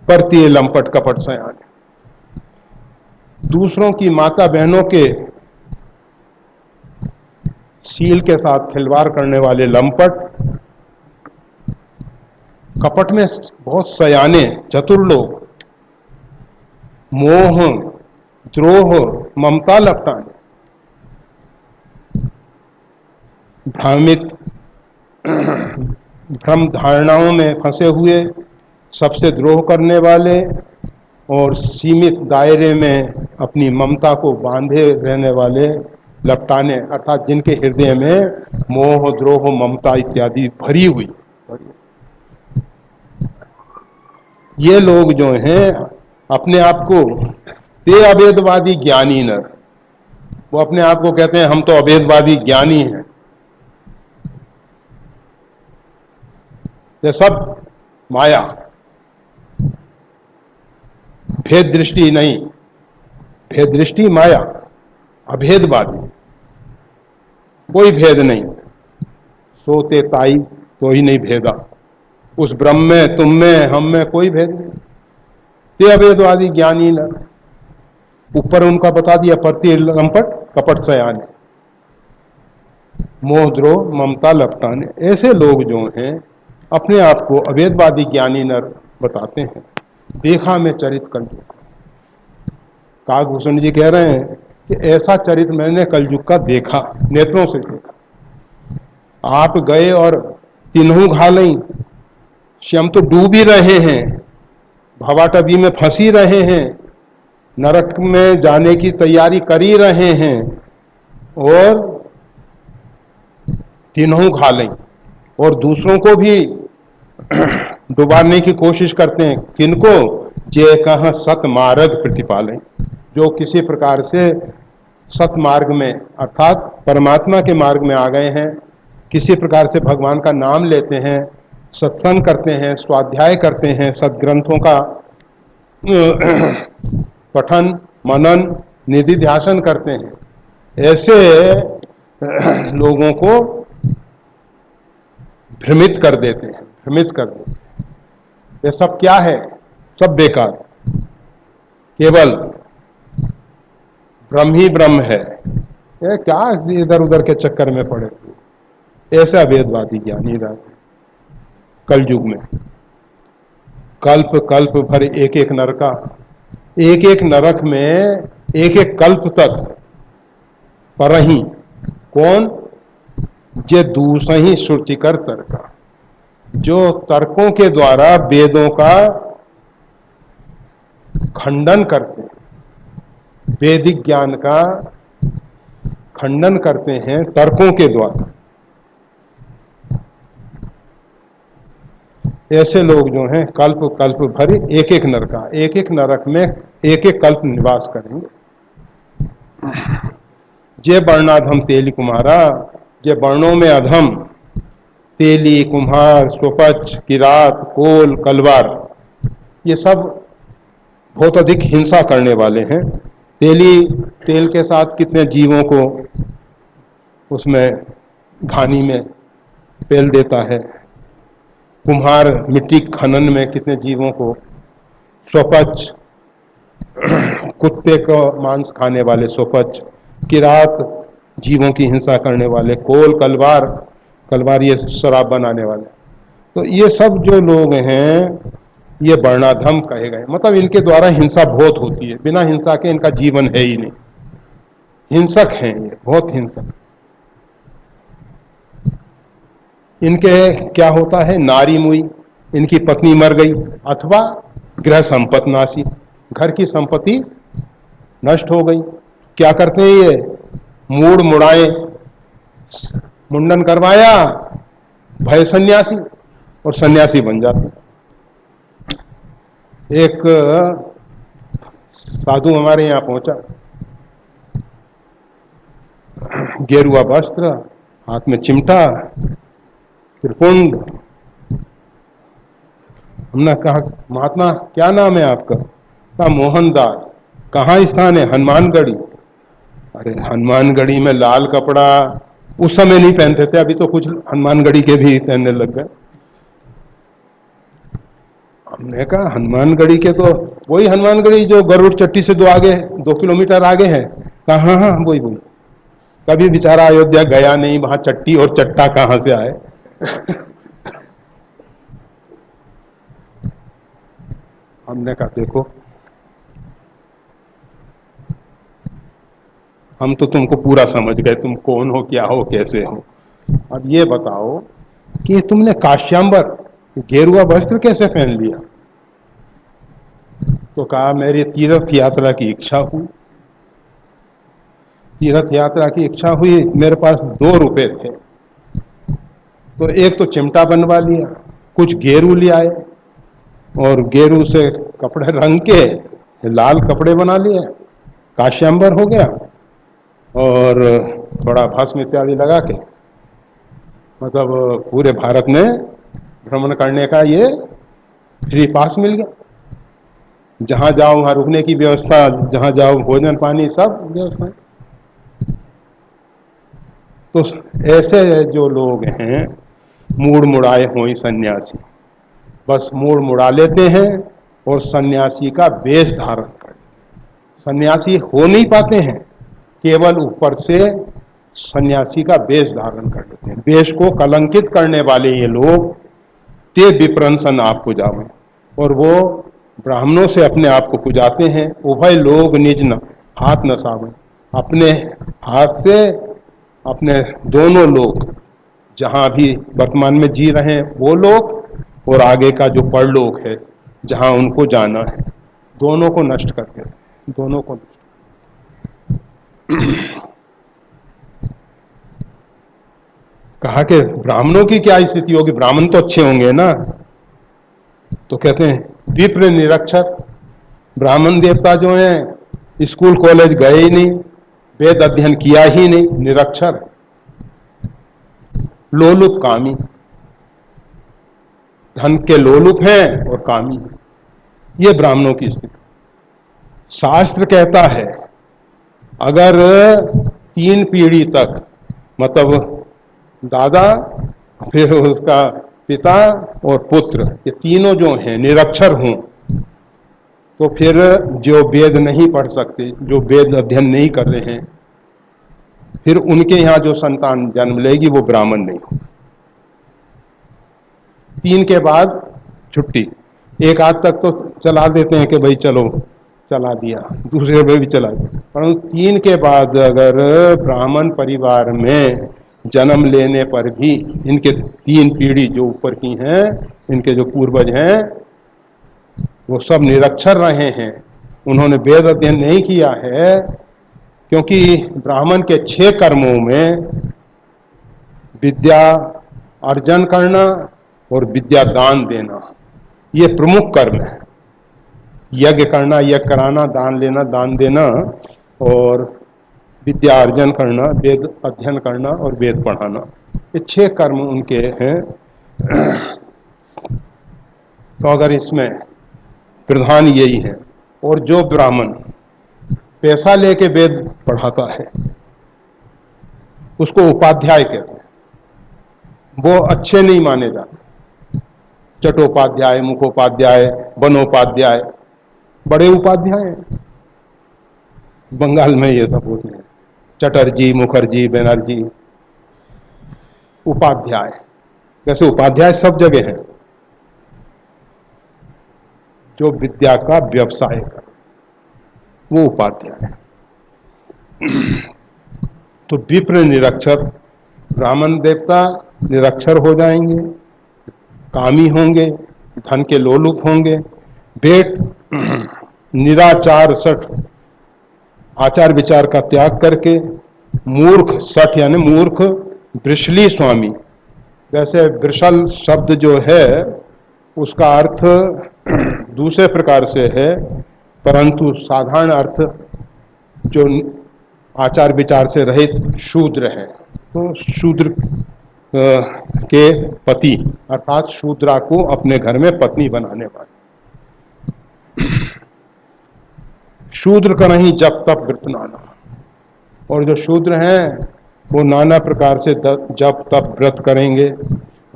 परती लंपट कपट सयाने, दूसरों की माता बहनों के सील के साथ खिलवाड़ करने वाले लंपट, कपट में बहुत सयाने चतुर लोग, मोह द्रोह ममता लपटाने, भ्रमित भ्रम धारणाओं में फंसे हुए, सबसे द्रोह करने वाले और सीमित दायरे में अपनी ममता को बांधे रहने वाले, लपटाने अर्थात जिनके हृदय में मोह द्रोह ममता इत्यादि भरी हुई, ये लोग जो हैं अपने आप को ते अभेदवादी ज्ञानी न, वो अपने आप को कहते हैं हम तो अभेदवादी ज्ञानी हैं। ये सब माया, भेद दृष्टि नहीं, भेद दृष्टि माया, अभेदवादी, कोई भेद नहीं। सोते ताई तो ही नहीं भेदा, उस ब्रह्म में तुम में हम में कोई भेद नहीं। ते अभेदवादी ज्ञानी न, ऊपर उनका बता दिया परती लंपट कपट सयाने। मोहद्रोह ममता लपटाने, ऐसे लोग जो हैं अपने आप को अभेदवादी ज्ञानी नर बताते हैं। देखा मैं चरित कलयुग, काकभूषण जी कह रहे हैं कि ऐसा चरित्र मैंने कलयुग का देखा, नेत्रों से देखा। आप गए और तिन्हू घालई, श्याम तो डूब ही रहे हैं, भवाटवी में फंस ही रहे हैं, नरक में जाने की तैयारी कर ही रहे हैं, और तिन्हू घालई, और दूसरों को भी डुबाने की कोशिश करते हैं। किनको? जे कह सतमार्ग प्रतिपालें, जो किसी प्रकार से सतमार्ग में अर्थात परमात्मा के मार्ग में आ गए हैं, किसी प्रकार से भगवान का नाम लेते हैं, सत्संग करते हैं, स्वाध्याय करते हैं, सदग्रंथों का पठन मनन निधि ध्यासन करते हैं, ऐसे लोगों को भ्रमित कर देते हैं, भ्रमित कर देते हैं। ये सब क्या है? सब बेकार, केवल ब्रह्म ही ब्रह्म है। ये क्या इधर उधर के चक्कर में पड़े हुए, ऐसा वेदवादी ज्ञानी रहा कलयुग में। कल्प कल्प भर एक एक नरका, एक एक नरक में एक एक कल्प तक परही कौन? जे दूसही श्रुतिकर तर्का, जो तर्कों के द्वारा वेदों का खंडन करते हैं, वैदिक ज्ञान का खंडन करते हैं तर्कों के द्वारा। ऐसे लोग जो हैं कल्प कल्प भर एक एक नरका, एक एक नरक में एक एक कल्प निवास करेंगे। जे वर्णाधम तेली कुम्हारा, जे वर्णों में अधम, तेली कुम्हार स्वपच किरात कोल कलवार, ये सब बहुत अधिक हिंसा करने वाले हैं। तेली तेल के साथ कितने जीवों को उसमें घानी में पेल देता है, कुम्हार मिट्टी खनन में कितने जीवों को, स्वपच कुत्ते को मांस खाने वाले स्वपच, किरात जीवों की हिंसा करने वाले, कोल कलवार, कलवार ये शराब बनाने वाले। तो ये सब जो लोग हैं ये वर्णाधम कहे गए, मतलब इनके द्वारा हिंसा बहुत होती है, बिना हिंसा के इनका जीवन है ही नहीं, हिंसक हैं ये, बहुत हिंसक। इनके क्या होता है? नारी मुई, इनकी पत्नी मर गई, अथवा गृह संपत्ति नाशी, घर की संपत्ति नष्ट हो गई। क्या करते हैं ये? मूड मुड़ाए, मुंडन करवाया, भय सन्यासी, और सन्यासी बन जाते। एक साधु हमारे यहाँ पहुंचा, गेरुआ वस्त्र, हाथ में चिमटा, त्रिपुंड। हमने कहा महात्मा क्या नाम है आपका? कहा मोहनदास। कहाँ स्थान है? हनुमानगढ़ी। अरे हनुमानगढ़ी में लाल कपड़ा उस समय नहीं पहनते थे, अभी तो कुछ हनुमानगढ़ी के भी पहनने लग गए। हमने कहा हनुमानगढ़ी के तो वही हनुमानगढ़ी जो गरुड़ चट्टी से 2 किलोमीटर आगे है। कहा हाँ हाँ वही वही। कभी बेचारा अयोध्या गया नहीं, वहां चट्टी और चट्टा कहां से आए। हमने कहा देखो हम तो तुमको पूरा समझ गए, तुम कौन हो, क्या हो, कैसे हो। अब ये बताओ कि तुमने काश्यांबर गेरुआ वस्त्र कैसे पहन लिया? तो कहा मेरी तीर्थ यात्रा की इच्छा हुई, तीर्थ यात्रा की इच्छा हुई, मेरे पास 2 रुपए थे, तो एक तो चिमटा बनवा लिया, कुछ गेरू ले आए और गेरू से कपड़े रंग के लाल कपड़े बना लिए, काश्यांबर हो गया, और थोड़ा भस्म इत्यादि लगा के मतलब पूरे भारत में भ्रमण करने का ये फ्री पास मिल गया। जहां जाओ वहां रुकने की व्यवस्था, जहां जाओ भोजन पानी सब व्यवस्था। तो ऐसे जो लोग हैं मूड मुड़ाए हों सन्यासी, बस मूड मुड़ा लेते हैं और सन्यासी का वेश धारण कर लेते हैं। सन्यासी हो नहीं पाते हैं, केवल ऊपर से सन्यासी का वेश धारण कर लेते हैं। वेश को कलंकित करने वाले ये लोग ते विप्रंसन आपको जावे, और वो ब्राह्मणों से अपने आप को पुजाते हैं। उभय लोग निज न हाथ न सावे, अपने हाथ से अपने दोनों लोग जहां भी वर्तमान में जी रहे हैं वो लोग, और आगे का जो परलोक है जहां उनको जाना है, दोनों को नष्ट कर देते हैं, दोनों को नष्ट। कहा कि ब्राह्मणों की क्या स्थिति होगी, ब्राह्मण तो अच्छे होंगे ना। तो कहते हैं विप्र निरक्षर, ब्राह्मण देवता जो हैं स्कूल कॉलेज गए ही नहीं, वेद अध्ययन किया ही नहीं, निरक्षर, लोलुप कामी, धन के लोलुप हैं और कामी हैं। ये ब्राह्मणों की स्थिति। शास्त्र कहता है अगर 3 पीढ़ी तक, मतलब दादा, फिर उसका पिता और पुत्र, ये तीनों जो हैं निरक्षर हों, तो फिर जो वेद नहीं पढ़ सकते, जो वेद अध्ययन नहीं कर रहे हैं, फिर उनके यहाँ जो संतान जन्म लेगी वो ब्राह्मण नहीं हो। 3 के बाद छुट्टी। एक आध तक तो चला देते हैं कि भाई चलो चला दिया, दूसरे में भी चला दिया, परंतु 3 के बाद अगर ब्राह्मण परिवार में जन्म लेने पर भी इनके 3 पीढ़ी जो ऊपर की हैं, इनके जो पूर्वज हैं, वो सब निरक्षर रहे हैं, उन्होंने वेद अध्ययन नहीं किया है, क्योंकि ब्राह्मण के 6 कर्मों में विद्या अर्जन करना और विद्या दान देना ये प्रमुख कर्म है। यज्ञ करना, यज्ञ कराना, दान लेना, दान देना, और विद्या अर्जन करना, वेद अध्ययन करना और वेद पढ़ाना, ये 6 कर्म उनके हैं। तो अगर इसमें प्रधान यही है, और जो ब्राह्मण पैसा लेके वेद पढ़ाता है उसको उपाध्याय कहते हैं, वो अच्छे नहीं माने जाते। चट्टोपाध्याय, मुखोपाध्याय, वनोपाध्याय, बड़े उपाध्याय हैं। बंगाल में ये सब होते हैं, चटर्जी, मुखर्जी, बनर्जी, उपाध्याय। वैसे उपाध्याय सब जगह है, जो विद्या का व्यवसाय कर, वो उपाध्याय है। तो विप्र निरक्षर, ब्राह्मण देवता निरक्षर हो जाएंगे, कामी होंगे, धन के लोलुप होंगे, बेट निराचार सठ, आचार विचार का त्याग करके, मूर्ख सठ यानी मूर्ख, वृषली स्वामी। वैसे वृषल शब्द जो है उसका अर्थ दूसरे प्रकार से है, परंतु साधारण अर्थ जो आचार विचार से रहित शूद्र है, तो शूद्र के पति, अर्थात शूद्रा को अपने घर में पत्नी बनाने वाले। शूद्र का नहीं जप तप व्रत नाना, और जो शूद्र हैं वो नाना प्रकार से जप तप व्रत करेंगे।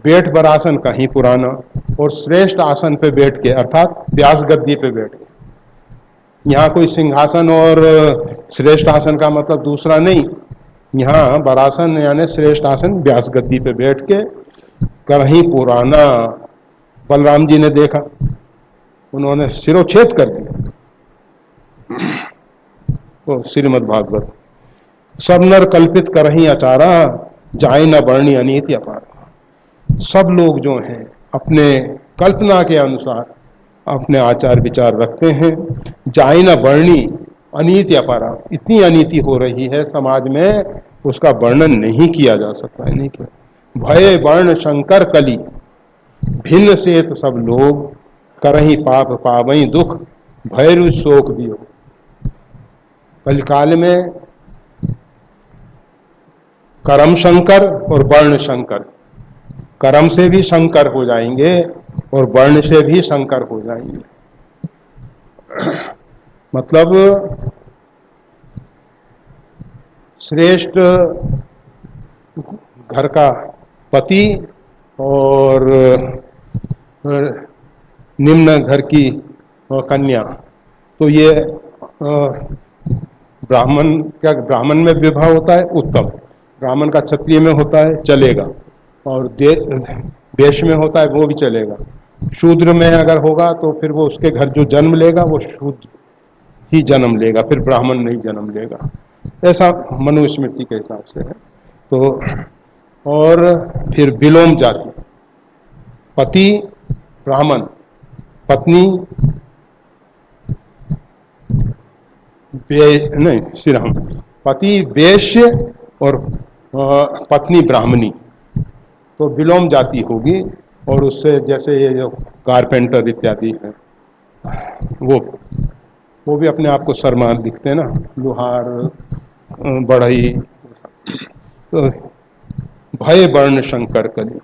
बैठ बरासन कहीं पुराना, और श्रेष्ठ आसन पे बैठ के, अर्थात व्यास गद्दी पे बैठ के। यहाँ कोई सिंहासन और श्रेष्ठ आसन का मतलब दूसरा नहीं, यहाँ बरासन यानी श्रेष्ठ आसन व्यास गद्दी पे बैठ के, कहीं पुराना। बलराम जी ने देखा, उन्होंने सिरोच्छेद कर दिया। तो श्रीमद् भागवत, सब नर कल्पित करही अचारा, जाय न वर्णी अनीति अपार। सब लोग जो हैं अपने कल्पना के अनुसार अपने आचार विचार रखते हैं, जाय न वर्णी अनीति अपारा। इतनी अनीति हो रही है समाज में, उसका वर्णन नहीं किया जा सकता है, नहीं किया। भय वर्ण शंकर कली, भिन्न सेत सब लोग, करही पाप पावई दुख, भैरु शोक भी हो। कलिकाल में कर्म शंकर और वर्ण शंकर, कर्म से भी शंकर हो जाएंगे और वर्ण से भी शंकर हो जाएंगे। मतलब श्रेष्ठ घर का पति और निम्न घर की कन्या, तो ये ब्राह्मण, क्या ब्राह्मण में विवाह होता है उत्तम, ब्राह्मण का क्षत्रिय में होता है चलेगा, और देश में होता है वो भी चलेगा। शूद्र में अगर होगा तो फिर वो उसके घर जो जन्म लेगा वो शूद्र ही जन्म लेगा, फिर ब्राह्मण नहीं जन्म लेगा। ऐसा मनुस्मृति के हिसाब से है। तो और फिर विलोम जाति, पति ब्राह्मण, पत्नी नहीं श्रीराम, पति वैश्य और पत्नी ब्राह्मणी, तो विलोम जाति होगी। और उससे जैसे ये जो कारपेंटर इत्यादि है वो भी अपने आप को शर्मान दिखते हैं ना, लुहार, बढ़ई। तो भय वर्ण शंकर कली,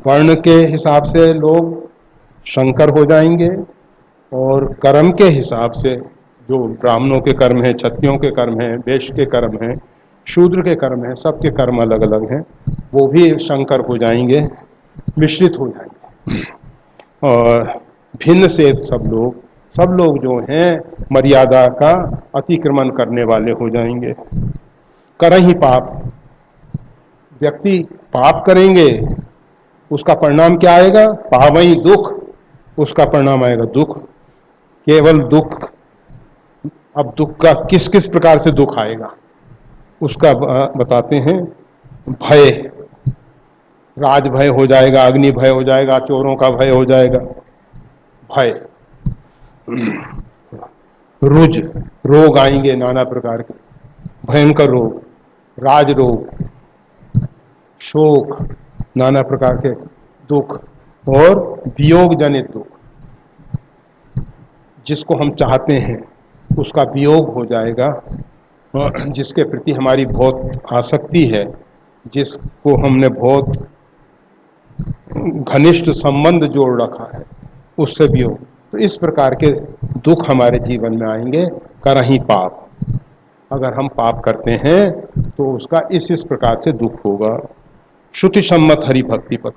वर्ण के हिसाब से लोग शंकर हो जाएंगे, और कर्म के हिसाब से जो ब्राह्मणों के कर्म हैं, क्षत्रियों के कर्म हैं, वैश्य के कर्म हैं, शूद्र के कर्म हैं, सबके कर्म अलग अलग हैं, वो भी शंकर हो जाएंगे, मिश्रित हो जाएंगे। और भिन्न से सब लोग जो हैं मर्यादा का अतिक्रमण करने वाले हो जाएंगे। करहि पाप, व्यक्ति पाप करेंगे, उसका परिणाम क्या आएगा? पावई दुख, उसका परिणाम आएगा दुख, केवल दुख। अब दुख का किस किस प्रकार से दुख आएगा उसका बताते हैं। भय, राज भय हो जाएगा, अग्नि भय हो जाएगा, चोरों का भय हो जाएगा, भय। रुज, रोग आएंगे नाना प्रकार के, भयंकर रोग, राज रोग, शोक, नाना प्रकार के दुख, और वियोग जनित दुख, जिसको हम चाहते हैं उसका वियोग हो जाएगा, जिसके प्रति हमारी बहुत आसक्ति है, जिसको हमने बहुत घनिष्ठ संबंध जोड़ रखा है, उससे वियोग। तो इस प्रकार के दुख हमारे जीवन में आएंगे। करहि पाप, अगर हम पाप करते हैं तो उसका इस प्रकार से दुख होगा। श्रुति सम्मत हरि भक्ति पथ,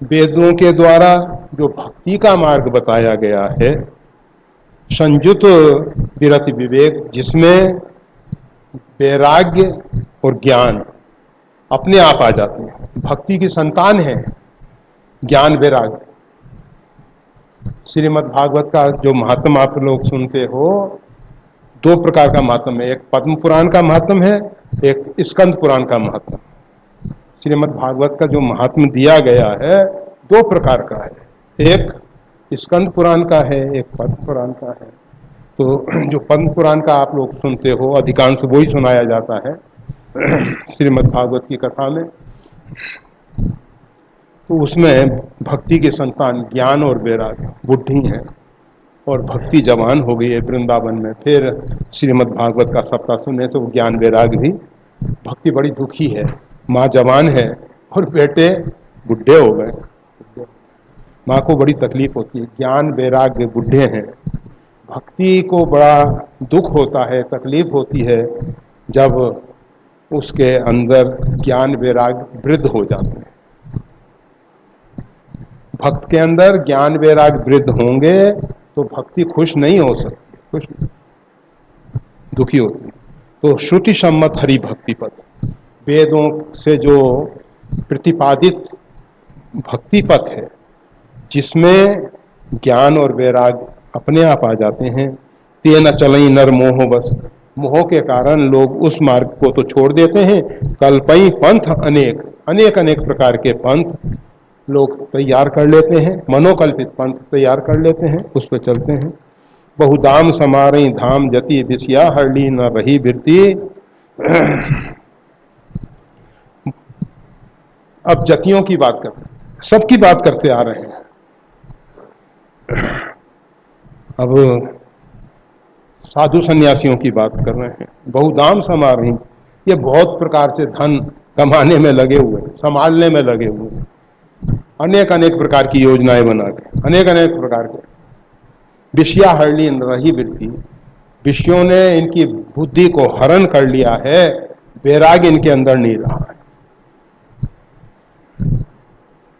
वेदों के द्वारा जो भक्ति का मार्ग बताया गया है, संयुत विरति विवेक, जिसमें वैराग्य और ज्ञान अपने आप आ जाते हैं। भक्ति की संतान है ज्ञान वैराग्य। श्रीमद् भागवत का जो महात्म आप लोग सुनते हो, दो प्रकार का महात्म है, एक पद्म पुराण का महात्म है, एक स्कंद पुराण का महात्म। श्रीमद् भागवत का जो महात्म दिया गया है दो प्रकार का है, एक स्कंद पुराण का है, एक पद्म पुराण का है। तो जो पद्म पुराण का आप लोग सुनते हो, अधिकांश वही सुनाया जाता है श्रीमद् भागवत की कथा में। तो उसमें भक्ति के संतान ज्ञान और वैराग्य बुद्धि हैं, और भक्ति जवान हो गई है वृंदावन में। फिर श्रीमद् भागवत का सप्ताह सुनने से वो ज्ञान वैराग्य भी, भक्ति बड़ी दुखी है, माँ जवान है और बेटे बुढ़े हो गए, माँ को बड़ी तकलीफ होती है। ज्ञान वैराग्य बुढ़े हैं, भक्ति को बड़ा दुख होता है, तकलीफ होती है जब उसके अंदर ज्ञान वैराग्य वृद्ध हो जाते हैं। भक्त के अंदर ज्ञान वैराग्य वृद्ध होंगे तो भक्ति खुश नहीं हो सकती, खुश दुखी होती है। तो श्रुति सम्मत हरि भक्ति पथ, वेदों से जो प्रतिपादित भक्ति पथ है, जिसमें ज्ञान और वैराग्य अपने आप आ जाते हैं। तेन चलई नर मोह बस, मोह के कारण लोग उस मार्ग को तो छोड़ देते हैं। कल्पई पंथ अनेक, अनेक अनेक प्रकार के पंथ लोग तैयार कर लेते हैं, मनोकल्पित पंथ तैयार कर लेते हैं, उस पर चलते हैं। बहुदाम समारई धाम जति, विषया हरली न रही बिरती। अब जतियों की बात करते हैं, सबकी बात करते आ रहे हैं। अब साधु सन्यासियों की बात कर रहे हैं। बहुदाम समारही, ये बहुत प्रकार से धन कमाने में लगे हुए, संभालने में लगे हुए, अनेक अनेक प्रकार की योजनाएं बना के, अनेक अनेक प्रकार के। विषया हरली रही वृत्ति, विषयों ने इनकी बुद्धि को हरण कर लिया है, वैराग्य इनके अंदर नहीं रहा है।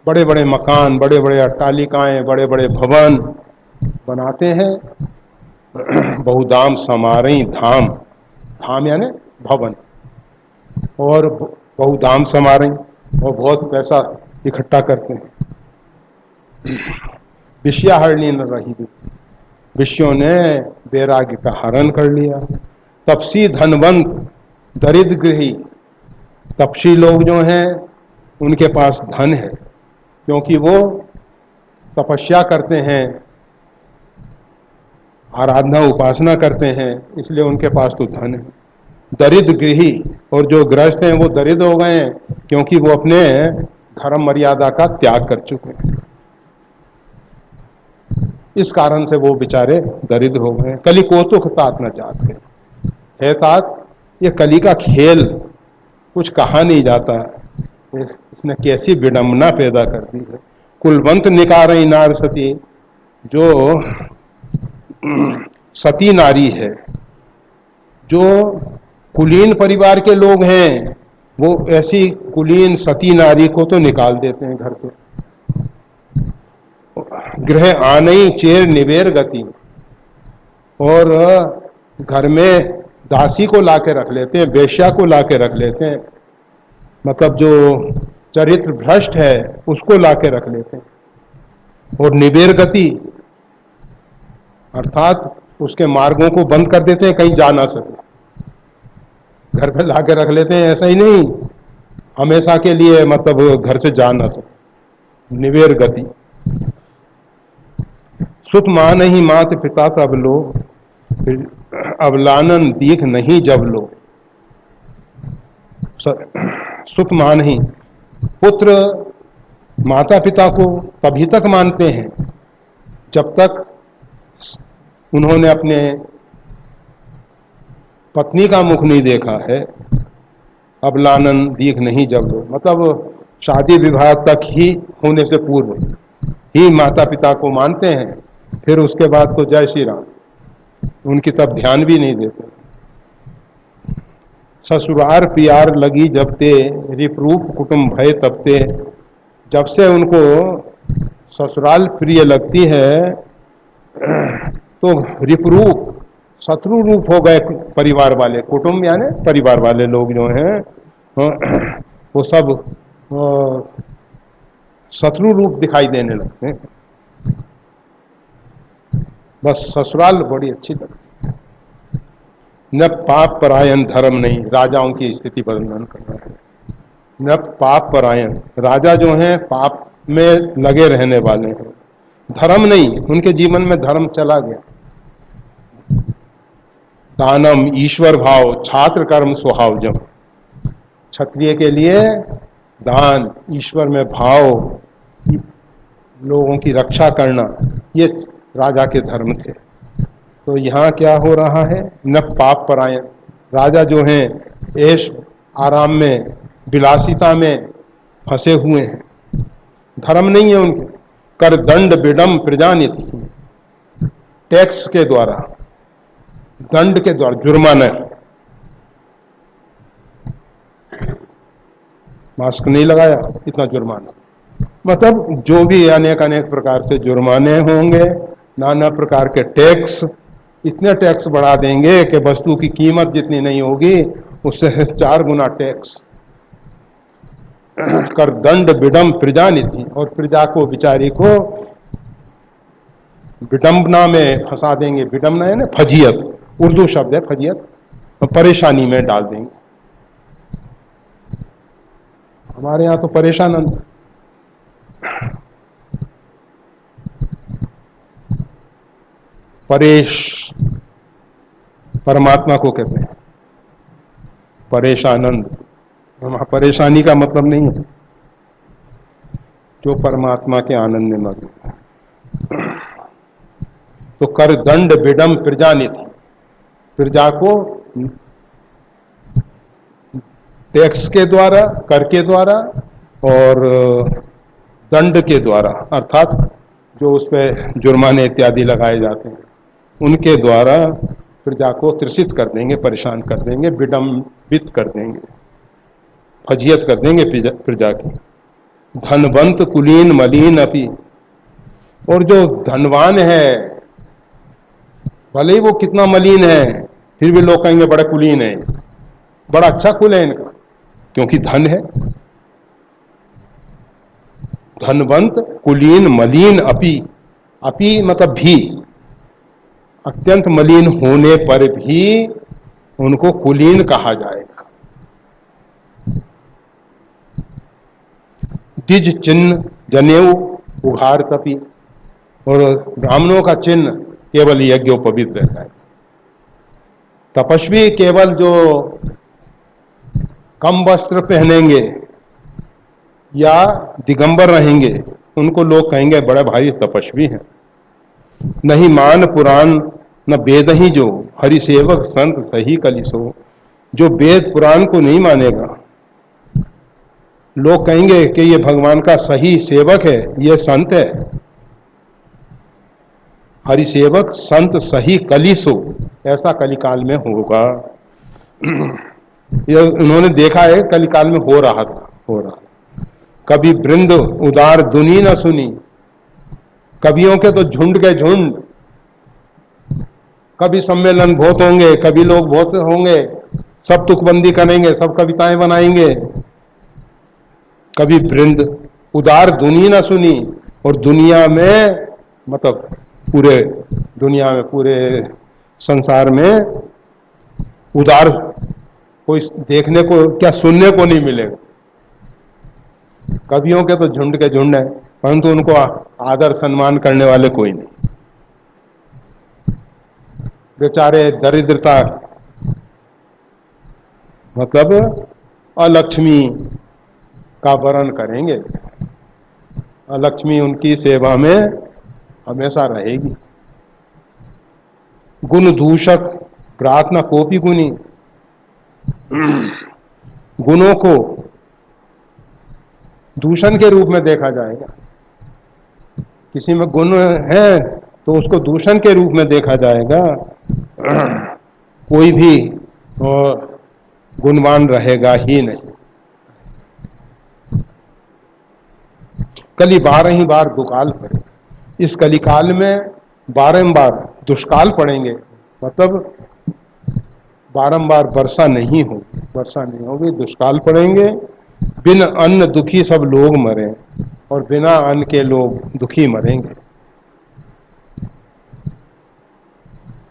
बड़े बड़े मकान, बड़े बड़े अट्टालिकाएं, बड़े बड़े भवन बनाते हैं। बहुदाम समारई धाम, धाम यानी भवन, और बहुधाम समारें और बहुत पैसा इकट्ठा करते हैं। विषयाहरणी न रही, विषयों ने वैराग्य का हरण कर लिया। तपसी धनवंत दरिद्र गृही, तपसी लोग जो हैं उनके पास धन है क्योंकि वो तपस्या करते हैं, आराधना उपासना करते हैं, इसलिए उनके पास तो धन है। दरिद्र गृही, और जो गृहस्थ हैं वो दरिद्र हो गए हैं क्योंकि वो अपने धर्म मर्यादा का त्याग कर चुके हैं। इस कारण से वो बेचारे दरिद्र हो गए। कली कौतुक तात न जात है तात, ये कली का खेल कुछ कहा नहीं जाता, इसने कैसी विडंबना पैदा कर दी है। कुलवंत निकारई नार सती, जो सती नारी है, जो कुलीन परिवार के लोग हैं, वो ऐसी कुलीन सती नारी को तो निकाल देते हैं घर से। गृह आनई चेर निबेर गति, और घर में दासी को लाके रख लेते हैं, वेश्या को लाके रख लेते हैं, मतलब जो चरित्र भ्रष्ट है उसको लाके रख लेते हैं। और निबेर गति अर्थात उसके मार्गों को बंद कर देते हैं, कहीं जा ना सके, घर पे लाके रख लेते हैं। ऐसा ही नहीं हमेशा के लिए, मतलब घर से जा ना सके, निबेर गति। सुत मान ही मात पिता तब लो, अवलानन दीख नहीं जब लो। सुत मान ही, पुत्र माता पिता को तभी तक मानते हैं जब तक उन्होंने अपने पत्नी का मुख नहीं देखा है। अवलानन दीख नहीं जब लो, मतलब शादी विवाह तक ही होने से पूर्व ही माता पिता को मानते हैं, फिर उसके बाद तो जय श्री राम, उनकी तब ध्यान भी नहीं देते। ससुरार प्यार लगी जब ते, रिपरूप कुटुंब भय तब ते, जब से उनको ससुराल प्रिय लगती है तो रिपरूप शत्रु रूप हो गए परिवार वाले, कुटुंब यानी परिवार वाले लोग जो हैं वो सब शत्रु रूप दिखाई देने लगते हैं। बस ससुराल बड़ी अच्छी लगती है। न पाप परायण धर्म नहीं, राजाओं की स्थिति वर्णन कर रहा है। न पाप परायण, राजा जो हैं पाप में लगे रहने वाले हैं, धर्म नहीं, उनके जीवन में धर्म चला गया। दानम ईश्वर भाव छात्र कर्म स्वभावजम, क्षत्रिय के लिए दान, ईश्वर में भाव, लोगों की रक्षा करना, ये राजा के धर्म थे। तो यहाँ क्या हो रहा है, न पाप परायण, राजा जो हैं ऐश आराम में विलासिता में फंसे हुए हैं, धर्म नहीं है उनके। कर दंड विडम प्रजानिधि, टैक्स के द्वारा, दंड के द्वारा, जुर्माना, मास्क नहीं लगाया इतना जुर्माना, मतलब जो भी अनेक अनेक प्रकार से जुर्माने होंगे, नाना प्रकार के टैक्स, इतने टैक्स बढ़ा देंगे कि वस्तु की कीमत जितनी नहीं होगी उससे 4 गुना टैक्स। कर दंड विडम प्रजानिधि, और प्रजा को, बिचारी को विडंबना में फंसा देंगे। विडंबना है ना फजियत, उर्दू शब्द है फजियत, परेशानी में डाल देंगे। हमारे यहां तो परेशानंद, परेश परमात्मा को कहते हैं, परेशानंद। वहां परेशानी का मतलब नहीं है, जो परमात्मा के आनंद में मग्न है। तो कर दंड विडम प्रजानिधि, प्रजा को टैक्स के द्वारा, कर के द्वारा और दंड के द्वारा, अर्थात जो उस पर जुर्माने इत्यादि लगाए जाते हैं, उनके द्वारा प्रजा को त्रसित कर देंगे, परेशान कर देंगे, विडंबित कर देंगे, फजियत कर देंगे प्रजा की। धनवंत कुलीन मलिन अपी, और जो धनवान है भले ही वो कितना मलिन है, फिर भी लोग कहेंगे बड़ा कुलीन है, बड़ा अच्छा कुल है इनका, क्योंकि धन है। धनवंत कुलीन मलिन अपि, अपि मतलब भी, अत्यंत मलिन होने पर भी उनको कुलीन कहा जाएगा। द्विज चिन्ह जनेऊ उघार तपी, और ब्राह्मणों का चिन्ह केवल यज्ञोपवीत रहता है। तपस्वी केवल जो कम वस्त्र पहनेंगे या दिगंबर रहेंगे उनको लोग कहेंगे बड़े भाई तपस्वी हैं। नहीं मान पुराण न वेद ही जो, हरिसेवक संत सही कलिसो। जो वेद पुराण को नहीं मानेगा, लोग कहेंगे कि ये भगवान का सही सेवक है, ये संत है। हरिसेवक संत सही कलिसो, ऐसा कलिकाल में होगा। ये उन्होंने देखा है, कलिकाल में हो रहा था, हो रहा। कभी वृंद उदार दुनी न सुनी, कवियों के तो झुंड के झुंड, कभी सम्मेलन बहुत होंगे, कभी लोग बहुत होंगे, सब तुकबंदी करेंगे, सब कविताएं बनाएंगे। कभी वृंद उदार दुनी न सुनी, और दुनिया में मतलब पूरे दुनिया में, पूरे संसार में उदार कोई देखने को क्या सुनने को नहीं मिलेगा। कवियों के तो झुंड के झुंड है, परंतु उनको आदर सम्मान करने वाले कोई नहीं। बेचारे दरिद्रता मतलब अलक्ष्मी का वरण करेंगे। अलक्ष्मी उनकी सेवा में हमेशा रहेगी। गुण दूषक प्रार्थना कोपी गुनी, गुणों को दूषण के रूप में देखा जाएगा। किसी में गुण है तो उसको दूषण के रूप में देखा जाएगा। कोई भी गुणवान रहेगा ही नहीं। कली 12 ही बार दुकाल पड़े, इस कलिकाल में बारंबार दुष्काल पड़ेंगे, मतलब बारंबार वर्षा नहीं होगी, वर्षा नहीं होगी, दुष्काल पड़ेंगे। बिन अन्न दुखी सब लोग मरे, और बिना अन्न के लोग दुखी मरेंगे।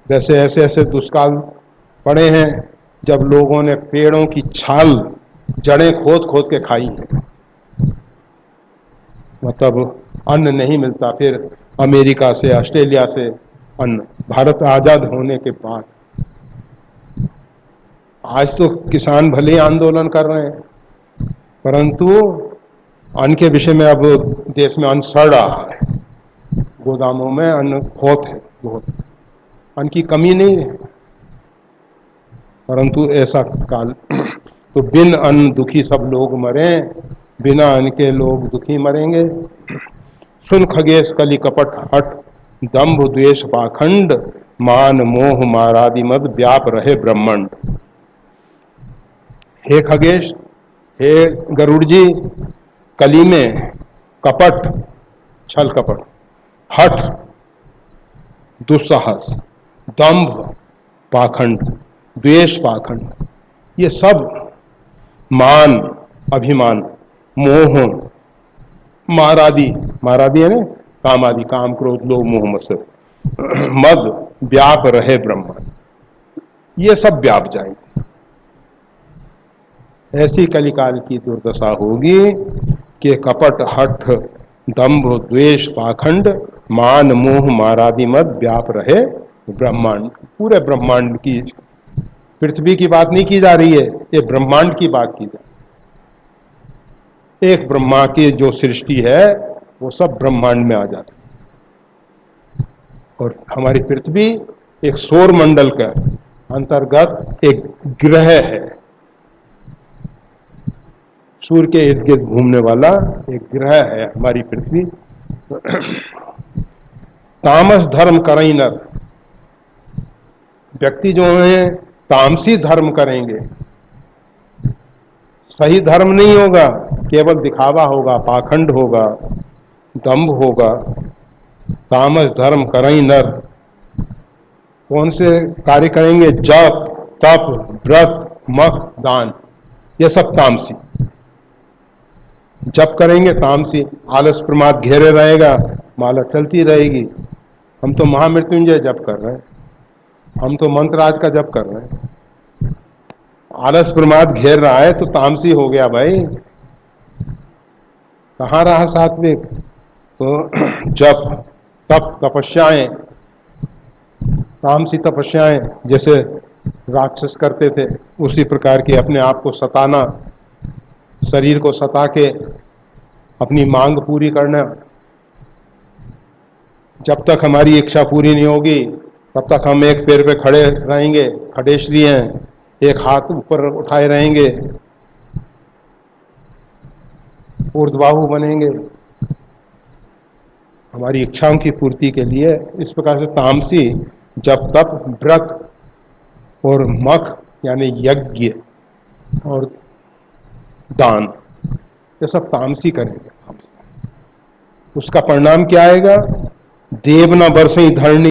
जैसे ऐसे ऐसे दुष्काल पड़े हैं जब लोगों ने पेड़ों की छाल, जड़ें खोद खोद के खाई हैं, मतलब अन्न नहीं मिलता। फिर अमेरिका से, ऑस्ट्रेलिया से अन्न, भारत आजाद होने के बाद। आज तो किसान भले ही आंदोलन कर रहे हैं, परंतु अन्न के विषय में अब देश में अन्न सड़ रहा है, गोदामों में अन्न बहुत है, बहुत अन्न की कमी नहीं है, परंतु ऐसा काल। तो बिन अन्न दुखी सब लोग मरे, बिना अन्न के लोग दुखी मरेंगे। सुन खगेश कली कपट हट, दंभ द्वेष पाखंड, मान मोह मारादि मद व्याप रहे ब्रह्मांड। हे खगेश, हे गरुड़ जी, कली में कपट, छल कपट, हठ दुस्साहस, दंभ पाखंड, द्वेष पाखंड, ये सब, मान अभिमान, मोह मारादि, मारादि है ना काम आदि, काम क्रोध लोभ मोह मत्सर, मद व्याप रहे ब्रह्मांड, ये सब व्याप जाएंगे। ऐसी कलिकाल की दुर्दशा होगी कि कपट हठ दंभ द्वेष पाखंड मान मोह मारादि मद व्याप रहे ब्रह्मांड। पूरे ब्रह्मांड की, पृथ्वी की बात नहीं की जा रही है, ये ब्रह्मांड की बात की जा रही है। एक ब्रह्मा की जो सृष्टि है वो सब ब्रह्मांड में आ जाती है। और हमारी पृथ्वी एक सौर मंडल का अंतर्गत एक ग्रह है, सूर्य के इर्द गिर्द घूमने वाला एक ग्रह है हमारी पृथ्वी। तामस धर्म करई नर, व्यक्ति जो है तामसी धर्म करेंगे, सही धर्म नहीं होगा, केवल दिखावा होगा, पाखंड होगा, दंभ होगा। तामस धर्म करई नर, कौन से कार्य करेंगे? जप तप व्रत मख दान, ये सब तामसी। जप करेंगे तामसी, आलस प्रमाद घेरे रहेगा, माला चलती रहेगी। हम तो महामृत्युंजय जप कर रहे हैं, हम तो मंत्रराज का जप कर रहे हैं। आलस प्रमाद घेर रहा है तो तामसी हो गया भाई, कहाँ रहा सात्विक। तो जप, तप, तपस्याएं, तामसी तपस्याएं जैसे राक्षस करते थे, उसी प्रकार की अपने आप को सताना, शरीर को सता के अपनी मांग पूरी करना। जब तक हमारी इच्छा पूरी नहीं होगी तब तक हम एक पैर पे खड़े रहेंगे, खडेश्री हैं, एक हाथ ऊपर उठाए रहेंगे, ऊर्ध्वबाहु बनेंगे हमारी इच्छाओं की पूर्ति के लिए। इस प्रकार से तामसी जब तप, व्रत और मख यानी यज्ञ और दान, ये सब तामसी करेंगे। उसका परिणाम क्या आएगा? देव न बरसई धरणी